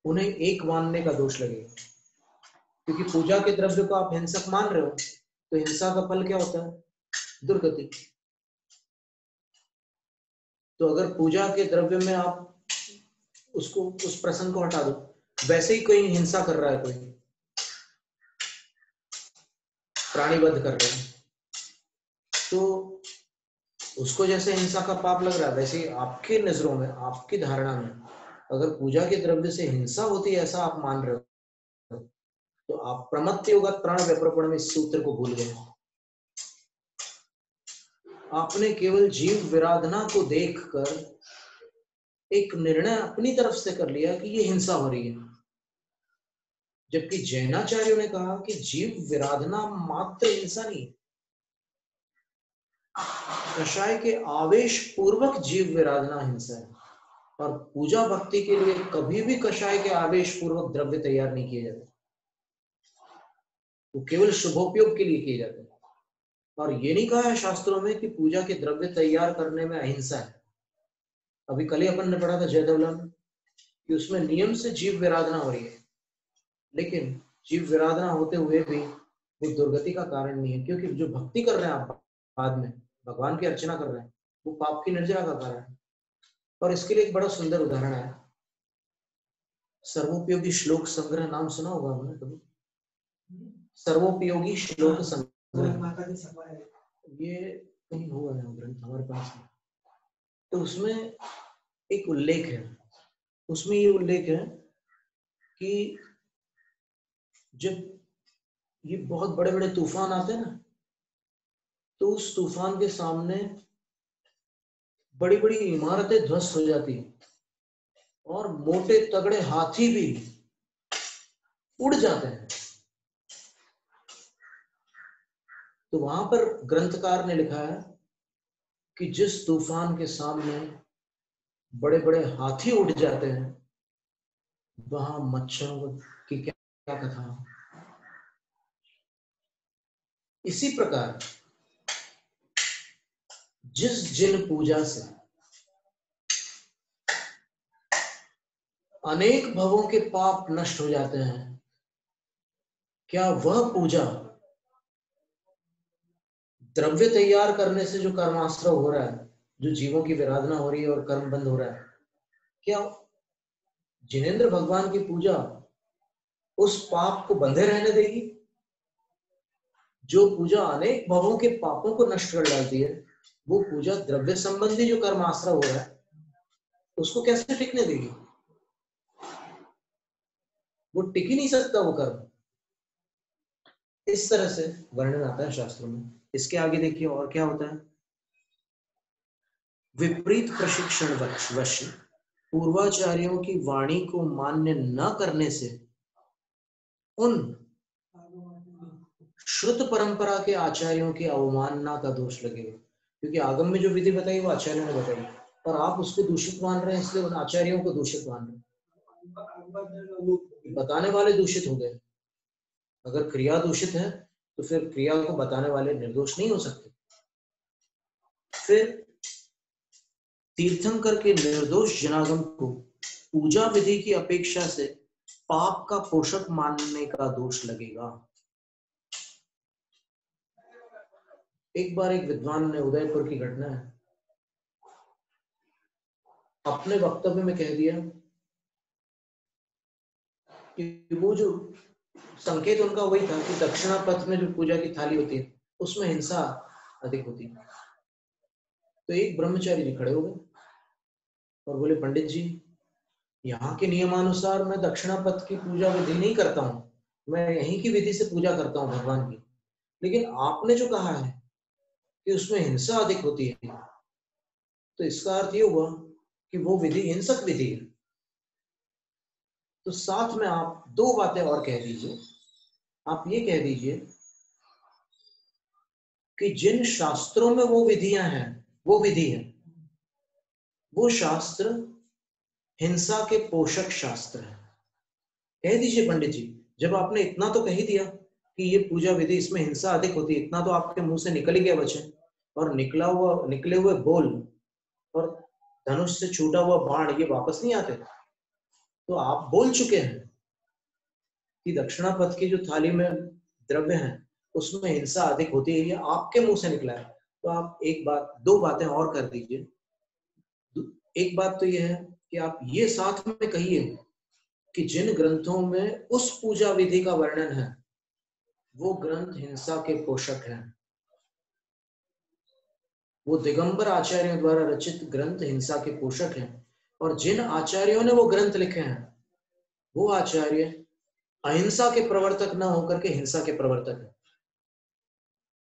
उन्हें एक मानने का दोष लगेगा। क्योंकि पूजा के द्रव्य को आप हिंसक मान रहे हो, तो हिंसा का फल क्या होता है? दुर्गति। तो अगर पूजा के द्रव्य में आप उसको उस प्रसंग को हटा दो, वैसे ही कोई हिंसा कर रहा है, कोई प्राणी वध कर रहे हैं, तो उसको जैसे हिंसा का पाप लग रहा है, वैसे ही आपकी नजरों में, आपकी धारणा में अगर पूजा के द्रव्य से हिंसा होती है ऐसा आप मान रहे हो, तो आप प्रमत्योगत प्राण व्यप्रपण में इस सूत्र को भूल गए। आपने केवल जीव विराधना को देखकर एक निर्णय अपनी तरफ से कर लिया कि ये हिंसा हो रही है, जबकि जैनाचार्यों ने कहा कि जीव विराधना मात्र हिंसा नहीं, कषाय के आवेश पूर्वक जीव विराधना हिंसा है। और पूजा भक्ति के लिए कभी भी कषाय के आवेश पूर्वक द्रव्य तैयार नहीं किए जाते, वो केवल शुभोपयोग के लिए किए जाते हैं। और ये नहीं कहा है शास्त्रों में कि पूजा के द्रव्य तैयार करने में अहिंसा है। अभी कल ही अपन ने पढ़ा था जयदवला में कि उसमें नियम से जीव विराधना हो रही है, लेकिन जीव विराधना होते हुए भी वो दुर्गति का कारण नहीं है, क्योंकि जो भक्ति कर रहे हैं आप बाद में भगवान की अर्चना कर रहे हैं वो पाप की निर्जरा का कारण है। और इसके लिए एक बड़ा सुंदर उदाहरण है, सर्वोपयोगी श्लोक संग्रह, नाम सुना होगा हमने कभी? सर्वोपयोगी श्लोक संग्रह, ये कहीं होगा ना ग्रंथ हमारे पास में, तो उसमें एक उल्लेख है, उसमें ये उल्लेख है कि जब ये बहुत बड़े बड़े तूफान आते हैं ना, तो उस तूफान के सामने बड़ी बड़ी इमारतें ध्वस्त हो जाती हैं और मोटे तगड़े हाथी भी उड़ जाते हैं। तो वहां पर ग्रंथकार ने लिखा है कि जिस तूफान के सामने बड़े बड़े हाथी उड़ जाते हैं वहां मच्छरों की क्या कथा। इसी प्रकार जिस जिन पूजा से अनेक भवों के पाप नष्ट हो जाते हैं, क्या वह पूजा द्रव्य तैयार करने से जो कर्माश्रय हो रहा है, जो जीवों की विराधना हो रही है और कर्म बंद हो रहा है, क्या जिनेंद्र भगवान की पूजा उस पाप को बंधे रहने देगी? जो पूजा अनेक भवों के पापों को नष्ट कर डालती है, वो पूजा द्रव्य संबंधी जो कर्माश्रय हो रहा है उसको कैसे टिकने देगी? वो टिक ही नहीं सकता वो कर्म। इस तरह से वर्णन आता है शास्त्रों में। इसके आगे देखिए और क्या होता है। विपरीत प्रशिक्षण वश पूर्वाचार्यों की वाणी को मान्य न करने से उन श्रुत परंपरा के आचार्यों की अवमानना का दोष लगेगा, क्योंकि आगम में जो विधि बताई वो आचार्यों ने बताई और आप उसको दूषित मान रहे हैं, इसलिए उन आचार्यों को दूषित मान रहे हैं। बताने वाले दूषित हो गए। अगर क्रिया दूषित है तो फिर क्रिया को बताने वाले निर्दोष नहीं हो सकते। फिर तीर्थंकर के निर्दोष जनागम को पूजा विधि की अपेक्षा से पाप का पोषक मानने का दोष लगेगा। एक बार एक विद्वान ने, उदयपुर की घटना है, अपने वक्तव्य में कह दिया कि वो जो संकेत उनका वही था कि दक्षिणा पथ में जो पूजा की थाली होती है उसमें हिंसा अधिक होती है। तो एक ब्रह्मचारी जी खड़े हो गए और बोले, पंडित जी, यहाँ के नियमानुसार मैं दक्षिणा पथ की पूजा विधि नहीं करता हूँ, मैं यहीं की विधि से पूजा करता हूँ भगवान की, लेकिन आपने जो कहा है कि उसमें हिंसा अधिक होती है, तो इसका अर्थ ये हुआ कि वो विधि हिंसक विधि है। तो साथ में आप दो बातें और कह दीजिए। आप ये कह दीजिए कि जिन शास्त्रों में वो विधियां हैं, वो विधि है, वो शास्त्र हिंसा के पोषक शास्त्र है। कह दीजिए पंडित जी, जब आपने इतना तो कह ही दिया कि ये पूजा विधि, इसमें हिंसा अधिक होती है, इतना तो आपके मुंह से निकल ही गया वचन, और निकले हुए बोल और धनुष से छूटा हुआ बाण ये वापस नहीं आते। तो आप बोल चुके हैं कि दक्षिणा पथ की जो थाली में द्रव्य है उसमें हिंसा अधिक होती है, ये आपके मुंह से निकला है। तो आप एक बात, दो बातें और कर दीजिए। एक बात तो यह है कि आप ये साथ में कहिए कि जिन ग्रंथों में उस पूजा विधि का वर्णन है वो ग्रंथ हिंसा के पोषक हैं। वो दिगंबर आचार्यों द्वारा रचित ग्रंथ हिंसा के पोषक हैं, और जिन आचार्यों ने वो ग्रंथ लिखे हैं वो आचार्य अहिंसा के प्रवर्तक न होकर के हिंसा के प्रवर्तक है।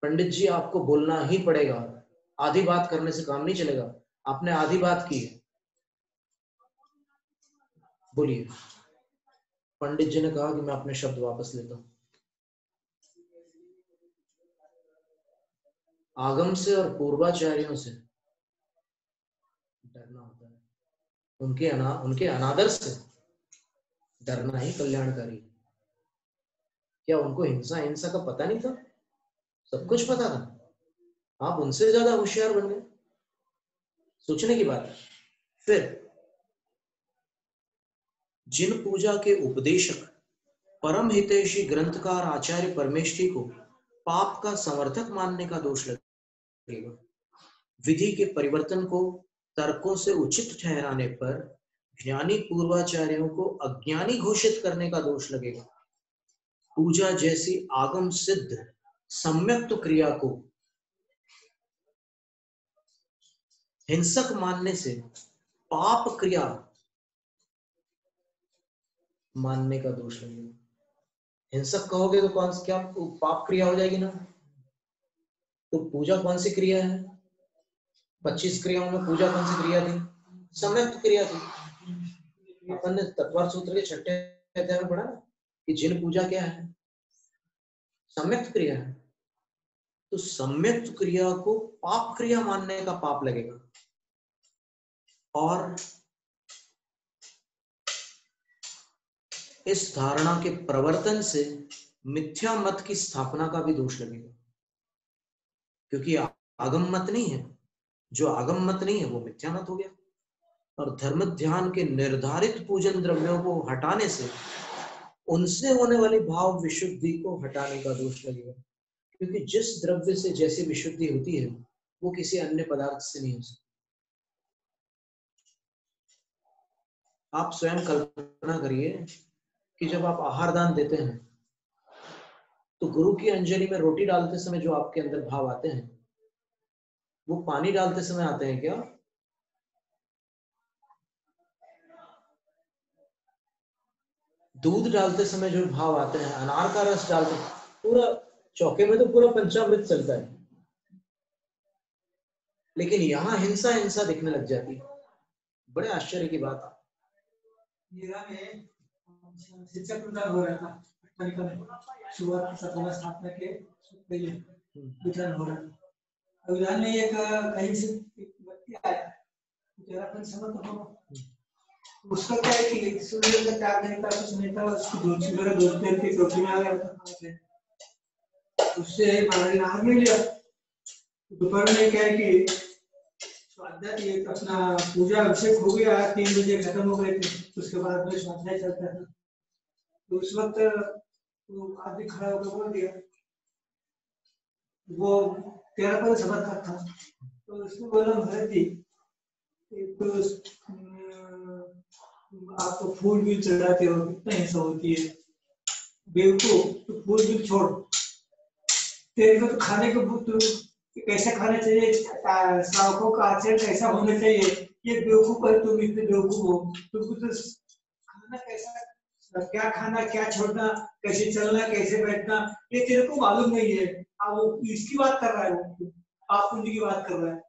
पंडित जी आपको बोलना ही पड़ेगा, आधी बात करने से काम नहीं चलेगा। आपने आधी बात की है, बोलिए। पंडित जी ने कहा कि मैं अपने शब्द वापस लेता हूं। आगम से और पूर्वाचार्यों से डरना होता है, उनके अनादर से डरना ही कल्याणकारी। क्या उनको हिंसा का पता नहीं था? सब कुछ पता था, आप उनसे ज्यादा होशियार बन गए। सोचने की बात है। फिर जिन पूजा के उपदेशक परम हितैषी ग्रंथकार आचार्य परमेष्ठी को पाप का समर्थक मानने का दोष लगेगा, विधि के परिवर्तन को तर्कों से उचित ठहराने पर ज्ञानी पूर्वाचार्यों को अज्ञानी घोषित करने का दोष लगेगा, पूजा जैसी आगम सिद्ध सम्यक्त क्रिया को हिंसक मानने से पाप क्रिया मानने का दोष लगेगा। हिंसक कहोगे तो कौन क्या पाप क्रिया हो जाएगी ना? तो पूजा कौन सी क्रिया है? 25 क्रियाओं में पूजा कौन सी क्रिया थी? सम्यक्त क्रिया थी। अपन ने तत्वार्थ सूत्र के 6ठे अध्याय में पढ़ा ना कि जिन पूजा क्या है? सम्यक्त क्रिया है। तो सम्यक्त क्रिया को पाप क्रिया मानने का पाप लगेगा, और इस धारणा के प्रवर्तन से मिथ्या मत की स्थापना का भी दोष लगेगा, क्योंकि आगम मत नहीं है, जो आगम मत नहीं है वो मिथ्या मत हो गया। और धर्म ध्यान के निर्धारित पूजन द्रव्यों को हटाने से उनसे होने वाली भाव विशुद्धि को हटाने का दोष लगेगा, क्योंकि जिस द्रव्य से जैसी विशुद्धि होती है वो किसी अन्य पदार्थ से नहीं हो सकती। आप स्वयं कल्पना करिए कि जब आप आहार दान देते हैं तो गुरु की अंजलि में रोटी डालते समय जो आपके अंदर भाव आते हैं वो पानी डालते समय आते हैं क्या? दूध डालते समय जो भाव आते हैं, अनार का रस डालते, पूरा चौके में तो पूरा पंचामृत चलता है, लेकिन यहाँ हिंसा हिंसा दिखने लग जाती है। बड़े आश्चर्य की बात है। मेरा में शिक्षक प्रदान हो रहा था, शुरुआत स्थापना के वितरण हो रहा था। अभिधान में एक कहीं से व्यक्ति आया, उत्तराखंड समर्थ हो, उसका क्या है कि सूर्य का त्याग नहीं था, कुछ नहीं था, उसकी दोषी मेरे दोस्त ने की टोपी में आ गया, उससे महाराज नाम नहीं लिया। दोपहर में क्या है कि स्वाध्याय अपना पूजा अभिषेक हो गया, 3 बजे खत्म हो गए थे, उसके बाद में स्वाध्याय चलता था। तो उस वक्त आदमी खड़ा होकर बोल दिया, वो 13 पर समर्थक था, तो उसने बोला महाराज जी तो आप तो फूल भी चढ़ाते हो, कितना हिंसा होती है, बेवकूफ, तो फूल भी छोड़, तेरे को तो खाने को कैसा खाना चाहिए, श्रावकों का आचरण कैसा होना चाहिए, ये बेवकूफ है, तुम इतने बेवकूफ हो, तुमको तो खाना कैसा, क्या खाना क्या छोड़ना, कैसे चलना कैसे बैठना, ये तेरे को मालूम नहीं है। अब वो इसकी बात कर रहा है, वो पाप पुण्य की बात कर रहा है,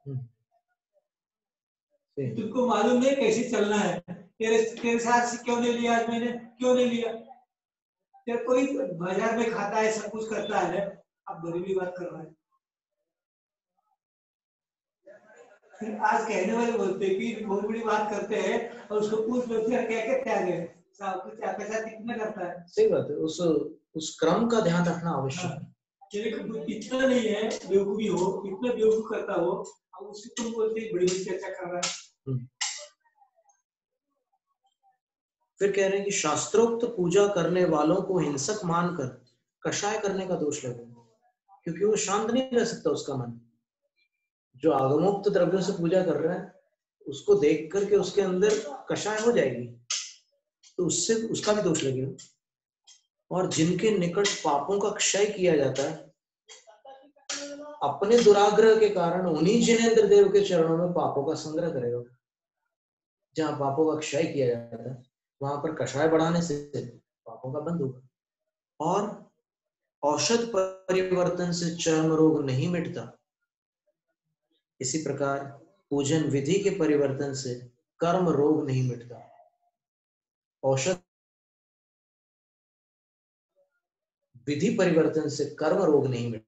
तुमको मालूम नहीं कैसे चलना है, तेरे साथ से क्यों नहीं लिया आज मैंने, क्यों नहीं लिया, तेरे कोई बाजार में खाता है, सब कुछ करता है, अब गरीबी बात कर रहा है। फिर आज कहने वाले बोलते हैं कि बहुत बड़ी बात करते हैं और उसको पूछ लो क्या क्या त्याग है, कुछ आपके साथ कितना करता है। सही बात है, उस क्रम का ध्यान रखना आवश्यक है। इतना नहीं है बेवकूफी हो, इतना बेवकूफ करता हो, अब उससे तुम बोलते बड़ी बड़ी चर्चा कर रहा है। फिर कह रहे हैं कि शास्त्रोक्त पूजा करने वालों को हिंसक मानकर कषाय करने का दोष लगेगा, क्योंकि वो शांत नहीं रह सकता उसका मन। जो आगमोक्त द्रव्यों से पूजा कर रहा है उसको देख करके उसके अंदर कषाय हो जाएगी, तो उससे उसका भी दोष लगेगा। और जिनके निकट पापों का क्षय किया जाता है, अपने दुराग्रह के कारण उन्हीं जिनेंद्र देव के चरणों में पापों का संग्रह करेगा। जहां पापों का क्षय किया जाता है वहां पर कषाय बढ़ाने से पापों का बंद होगा। और औषध परिवर्तन से चर्म रोग नहीं मिटता, इसी प्रकार पूजन विधि के परिवर्तन से कर्म रोग नहीं मिटता। औषध विधि परिवर्तन से कर्म रोग नहीं मिटता।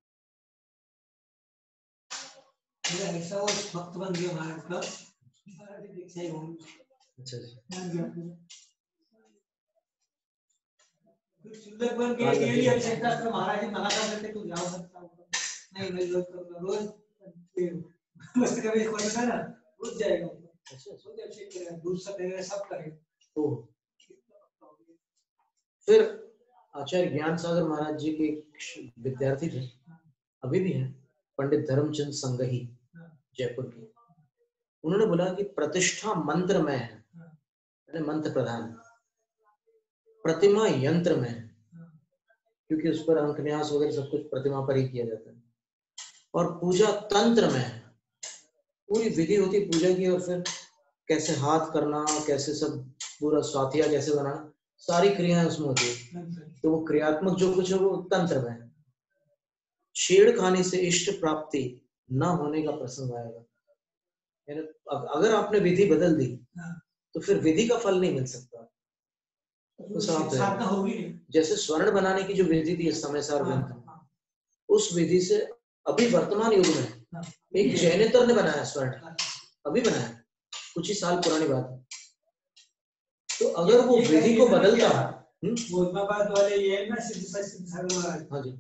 ऐसा वो भक्त बन गया महाराज का, दीक्षा ही होगी। अच्छा शुल्लक बन के ये अभिषेक शास्त्र महाराज जी मना कर देते तू जाओ नहीं मैं रोज बस कभी कोई था ना रुक जाएगा। अच्छा सोच अभिषेक करेगा, दूध सब देगा, सब करेगा। फिर आचार्य ज्ञान सागर महाराज जी के विद्यार्थी थे, अभी भी हैं, पंडित धर्मचंद संगही जयपुर के। उन्होंने बोला कि प्रतिष्ठा मंत्र में है, मंत्र प्रधान, प्रतिमा यंत्र में है, क्योंकि उस पर अंकन्यास वगैरह सब कुछ प्रतिमा पर ही किया जाता है। और पूजा तंत्र में है, पूरी विधि होती है पूजा की, और फिर कैसे हाथ करना, कैसे सब पूरा स्वातिया कैसे बनाना, सारी क्रियाएं उसमें होती है। तो वो क्रियात्मक जो कुछ है वो तंत्र में है। छेड़खानी से इष्ट प्राप्ति न होने का प्रसंग आएगा। अगर आपने विधि बदल दी तो फिर विधि का फल नहीं मिल सकता। तो जैसे स्वर्ण बनाने की जो विधि थी समयसार ग्रंथ, उस विधि से अभी वर्तमान युग में एक जैनेतर ने बनाया स्वर्ण, अभी बनाया, कुछ ही साल पुरानी बात है। तो अगर वो विधि को बदलता, वाले ये ना सिद्ध सागर, हाँ जी,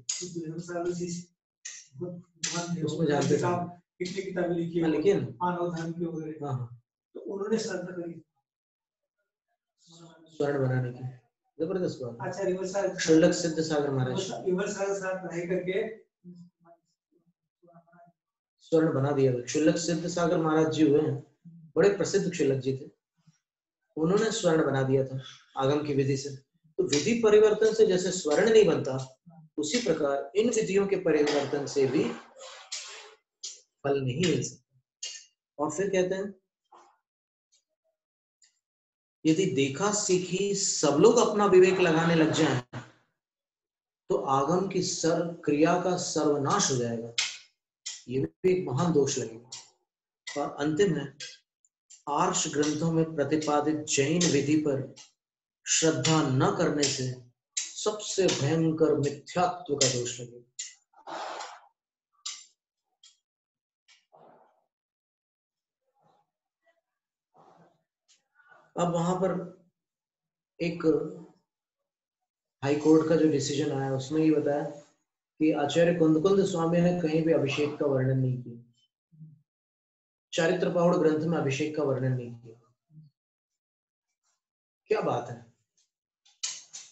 उसमें जानते कितनी किताबें लिखी है, लेकिन मानव धर्म के वगैरह, हाँ, तो उन्होंने श्रद्धा करी स्वर्ण बनाने की, जबरदस्त बात। अच्छा, रिवर्स शुल्लक सिद्ध सागर महाराज रिवर्स साथ रह करके स्वर्ण बना दिया। शुल्लक सिद्ध सागर महाराज जी हुए हैं, बड़े प्रसिद्ध क्षुल्लक जी थे, उन्होंने स्वर्ण बना दिया था आगम की विधि से। तो विधि परिवर्तन से जैसे स्वर्ण नहीं बनता, उसी प्रकार इन विधियों के परिवर्तन से भी फल नहीं मिल सकता। और फिर कहते हैं, यदि देखा सीखी सब लोग अपना विवेक लगाने लग जाएं, तो आगम की सर्व क्रिया का सर्वनाश हो जाएगा। ये भी एक महान दोष लगेगा। और अंतिम है, आर्ष ग्रंथों में प्रतिपादित जैन विधि पर श्रद्धा न करने से सबसे भयंकर मिथ्यात्व का दोष लगेगा। अब वहां पर एक हाई कोर्ट का जो डिसीजन आया उसमें ये बताया कि आचार्य कुंदकुंद स्वामी ने कहीं भी अभिषेक का वर्णन नहीं किया, चारित्र पाहुड़ ग्रंथ में अभिषेक का वर्णन नहीं किया। क्या बात है,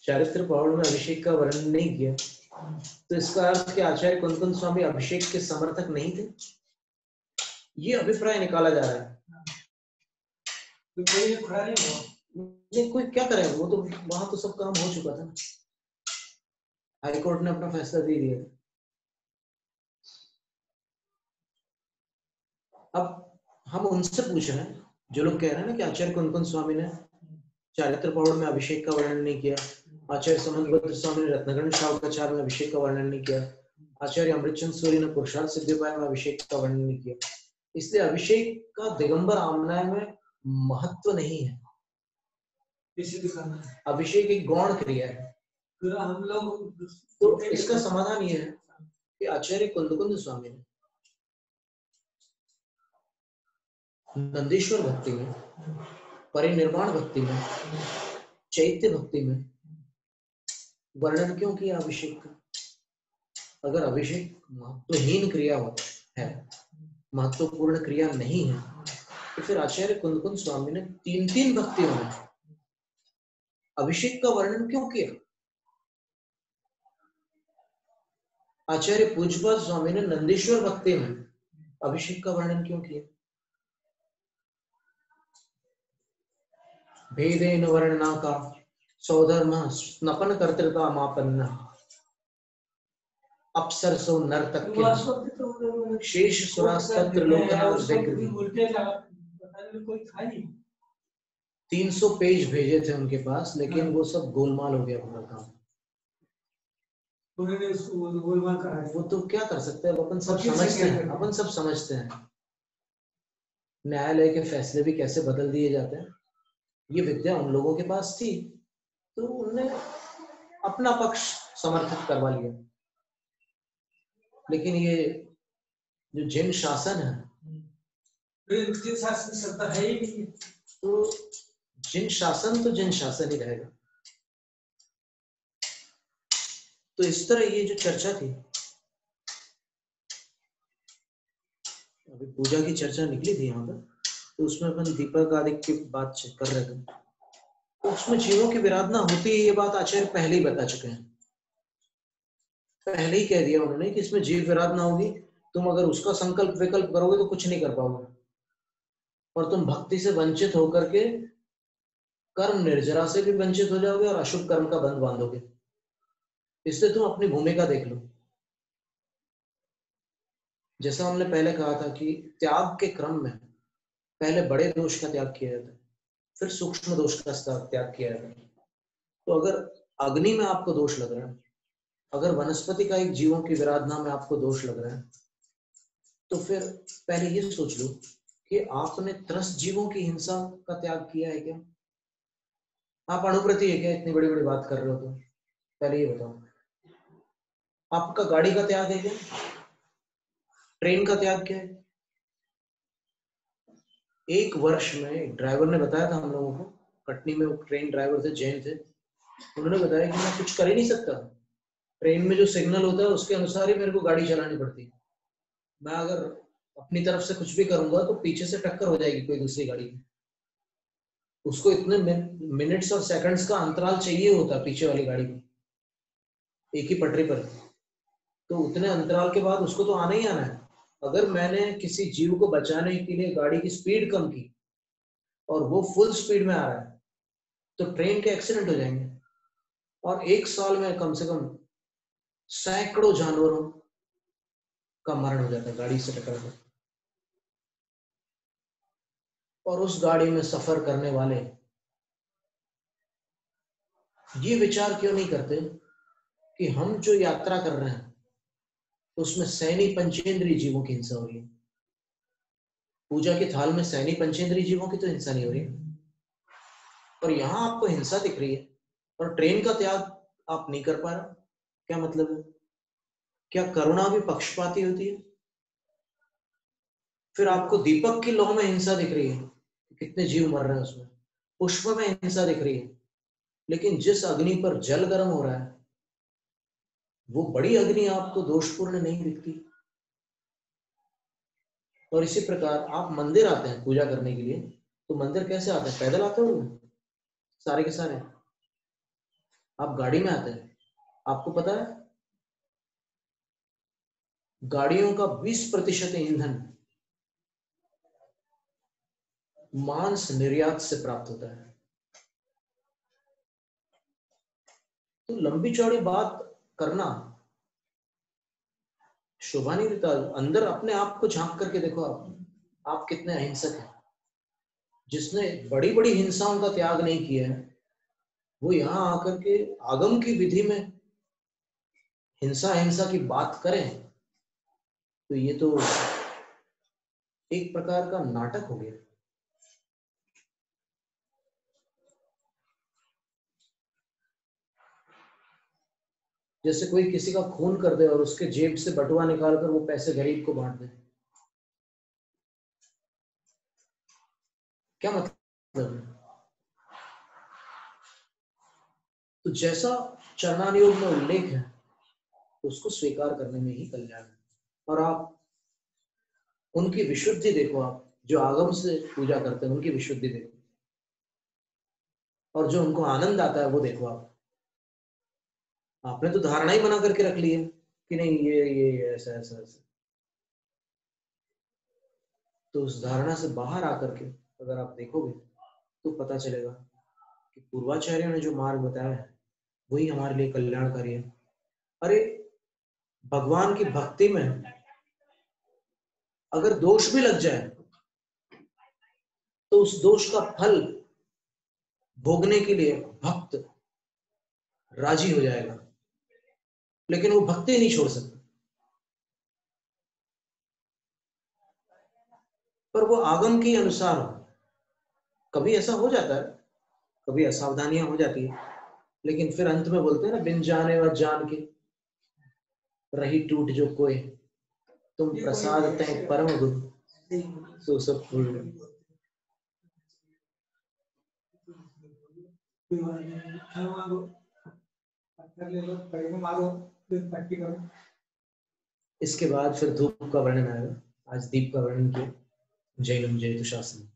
चारित्र पाहुड़ में अभिषेक का वर्णन नहीं किया, तो इसका अर्थ कि आचार्य कुंदकुंद स्वामी अभिषेक के समर्थक नहीं थे, ये अभिप्राय निकाला जा रहा है। तो कोई खड़ा नहीं हुआ, कोई क्या करेगा, वो तो वहां तो सब काम हो चुका था, हाई कोर्ट ने अपना फैसला दे दिया। अब हम उनसे पूछ रहे हैं, जो लोग कह रहे हैं ना कि आचार्य कुंदकुंद स्वामी ने चारित्र पाहुड़ में अभिषेक का वर्णन नहीं किया, आचार्य समंतभद्र स्वामी ने रत्नगण शावकाचार्य में अभिषेक का वर्णन नहीं किया, आचार्य अमृतचंद सूरी ने पुरुषार्थ सिद्धिपाय में अभिषेक का वर्णन नहीं किया, इसलिए अभिषेक का दिगंबर आमनाय में महत्व नहीं है। अभिषेक एक गौण क्रिया है। हम लोग तो इसका समाधान ये है कि आचार्य कुंदकुंद स्वामी ने नंदीश्वर भक्ति में, परिनिर्वाण भक्ति में, चैत्य भक्ति में वर्णन क्यों किया अभिषेक का? अगर अभिषेक महत्वहीन क्रिया है, महत्वपूर्ण क्रिया नहीं है, तो फिर आचार्य कुंदकुंद स्वामी ने तीन भक्तियों में अभिषेक का वर्णन क्यों किया? आचार्य पूज्यपाद स्वामी ने नंदीश्वर भक्ति में अभिषेक का वर्णन क्यों किया? भेदेन वर्णना का सौधर्म स्नपन कर्तृका मापन्न अप्सरसो नर्तक्य शेष सुरास्तत्र लोकना कोई था नहीं। 300 पेज भेजे थे उनके पास, लेकिन वो सब गोलमाल हो गया पूरा काम। उन्होंने उसको गोलमाल करा। वो तो क्या कर सकते हैं, अपन सब समझते हैं, अपन सब समझते हैं न्यायालय के फैसले भी कैसे बदल दिए जाते हैं। ये विद्या उन लोगों के पास थी तो उन्होंने अपना पक्ष समर्थित करवा लिया। लेकिन ये जो जिन शासन है, जिन शासन सत्ता है ही नहीं, तो जिन शासन तो जिन शासन ही रहेगा। तो इस तरह ये जो चर्चा थी, अभी पूजा की चर्चा निकली थी यहाँ पर, तो उसमें अपन दीपक आदि की बात कर रहे थे। तो उसमें जीवों की विराधना होती है, ये बात आचार्य पहले ही बता चुके हैं। पहले ही कह दिया उन्होंने कि इसमें जीव विराधना होगी। तुम अगर उसका संकल्प विकल्प करोगे तो कुछ नहीं कर पाओगे, और तुम भक्ति से वंचित होकर के कर्म निर्जरा से भी वंचित हो जाओगे और अशुभ कर्म का बंध बांधोगे। इसलिए तुम अपनी भूमिका देख लो। जैसा हमने पहले कहा था कि त्याग के क्रम में पहले बड़े दोष का त्याग किया जाता है, फिर सूक्ष्म दोष का त्याग किया जाता है। तो अगर अग्नि में आपको दोष लग रहा है, अगर वनस्पति का एक जीवों की विराधना में आपको दोष लग रहा है, तो फिर पहले ये सोच लो कि आपने त्रस्त जीवों की हिंसा का त्याग किया है क्या? आप अणुप्रति है क्या? इतनी बड़ी बड़ी बात कर रहे हो तो पहले ये बताओ। आपका गाड़ी का त्याग है क्या? ट्रेन का त्याग क्या है? एक वर्ष में एक ड्राइवर ने बताया था हम लोगों को, कटनी में ट्रेन ड्राइवर थे, जैन थे, उन्होंने बताया कि मैं कुछ कर ही नहीं सकता। ट्रेन में जो सिग्नल होता है उसके अनुसार ही मेरे को गाड़ी चलानी पड़ती है। मैं अगर अपनी तरफ से कुछ भी करूंगा तो पीछे से टक्कर हो जाएगी कोई दूसरी गाड़ी में। उसको इतने मिनट्स और सेकंड्स का अंतराल चाहिए होता है पीछे वाली गाड़ी को, एक ही पटरी पर। तो उतने अंतराल के बाद उसको तो आना ही आना है। अगर मैंने किसी जीव को बचाने के लिए गाड़ी की स्पीड कम की और वो फुल स्पीड में आ रहा है, तो ट्रेन के एक्सीडेंट हो जाएंगे। और एक साल में कम से कम सैकड़ों जानवरों का मरण हो जाता है गाड़ी से टकरा कर। और उस गाड़ी में सफर करने वाले ये विचार क्यों नहीं करते कि हम जो यात्रा कर रहे हैं उसमें सैनी पंचेंद्रीय जीवों की हिंसा हो रही है। पूजा के थाल में सैनी पंचेंद्रीय जीवों की तो हिंसा नहीं हो रही, और यहां आपको हिंसा दिख रही है और ट्रेन का त्याग आप नहीं कर पा रहे। क्या मतलब है? क्या करुणा भी पक्षपाती होती है? फिर आपको दीपक की लौ में हिंसा दिख रही है, कितने जीव मर रहे हैं उसमें। पुष्प में हिंसा दिख रही है, लेकिन जिस अग्नि पर जल गर्म हो रहा है वो बड़ी अग्नि आपको दोषपूर्ण नहीं दिखती। और इसी प्रकार आप मंदिर आते हैं पूजा करने के लिए, तो मंदिर कैसे आते हैं? पैदल आते हो सारे के सारे? आप गाड़ी में आते हैं। आपको पता है गाड़ियों का 20% ईंधन मांस निर्यात से प्राप्त होता है। तो लंबी चौड़ी बात करना शोभा नहीं देता। अंदर अपने आप को झांक करके देखो आप कितने अहिंसक हैं। जिसने बड़ी बड़ी हिंसाओं का त्याग नहीं किया है वो यहां आकर के आगम की विधि में हिंसा हिंसा की बात करें, तो ये तो एक प्रकार का नाटक हो गया। जैसे कोई किसी का खून कर दे और उसके जेब से बटुआ निकालकर वो पैसे गरीब को बांट दे। क्या मतलब है? तो जैसा चरणानुयोग में उल्लेख है उसको स्वीकार करने में ही कल्याण है। और आप उनकी विशुद्धि देखो, आप जो आगम से पूजा करते हैं उनकी विशुद्धि देखो, और जो उनको आनंद आता है वो देखो। आपने तो धारणा ही बना करके रख ली है कि नहीं ये ऐसा ऐसा ऐसा। तो उस धारणा से बाहर आकर के अगर आप देखोगे तो पता चलेगा कि पूर्वाचार्यों ने जो मार्ग बताया है वही हमारे लिए कल्याणकारी है। अरे भगवान की भक्ति में अगर दोष भी लग जाए तो उस दोष का फल भोगने के लिए भक्त राजी हो जाएगा, लेकिन वो भक्ति नहीं छोड़ सकता। पर वो आगम के अनुसार हो। कभी ऐसा हो जाता है, कभी असावधानियां हो जाती है, लेकिन फिर अंत में बोलते हैं ना, बिन जाने व जान के रही टूट जो कोई, तुम प्रसाद तय परम गुरु तो सब फूल। इसके बाद फिर धूप का वर्णन आएगा। आज दीप का वर्णन किया। जैनम जयतु शास्त्री।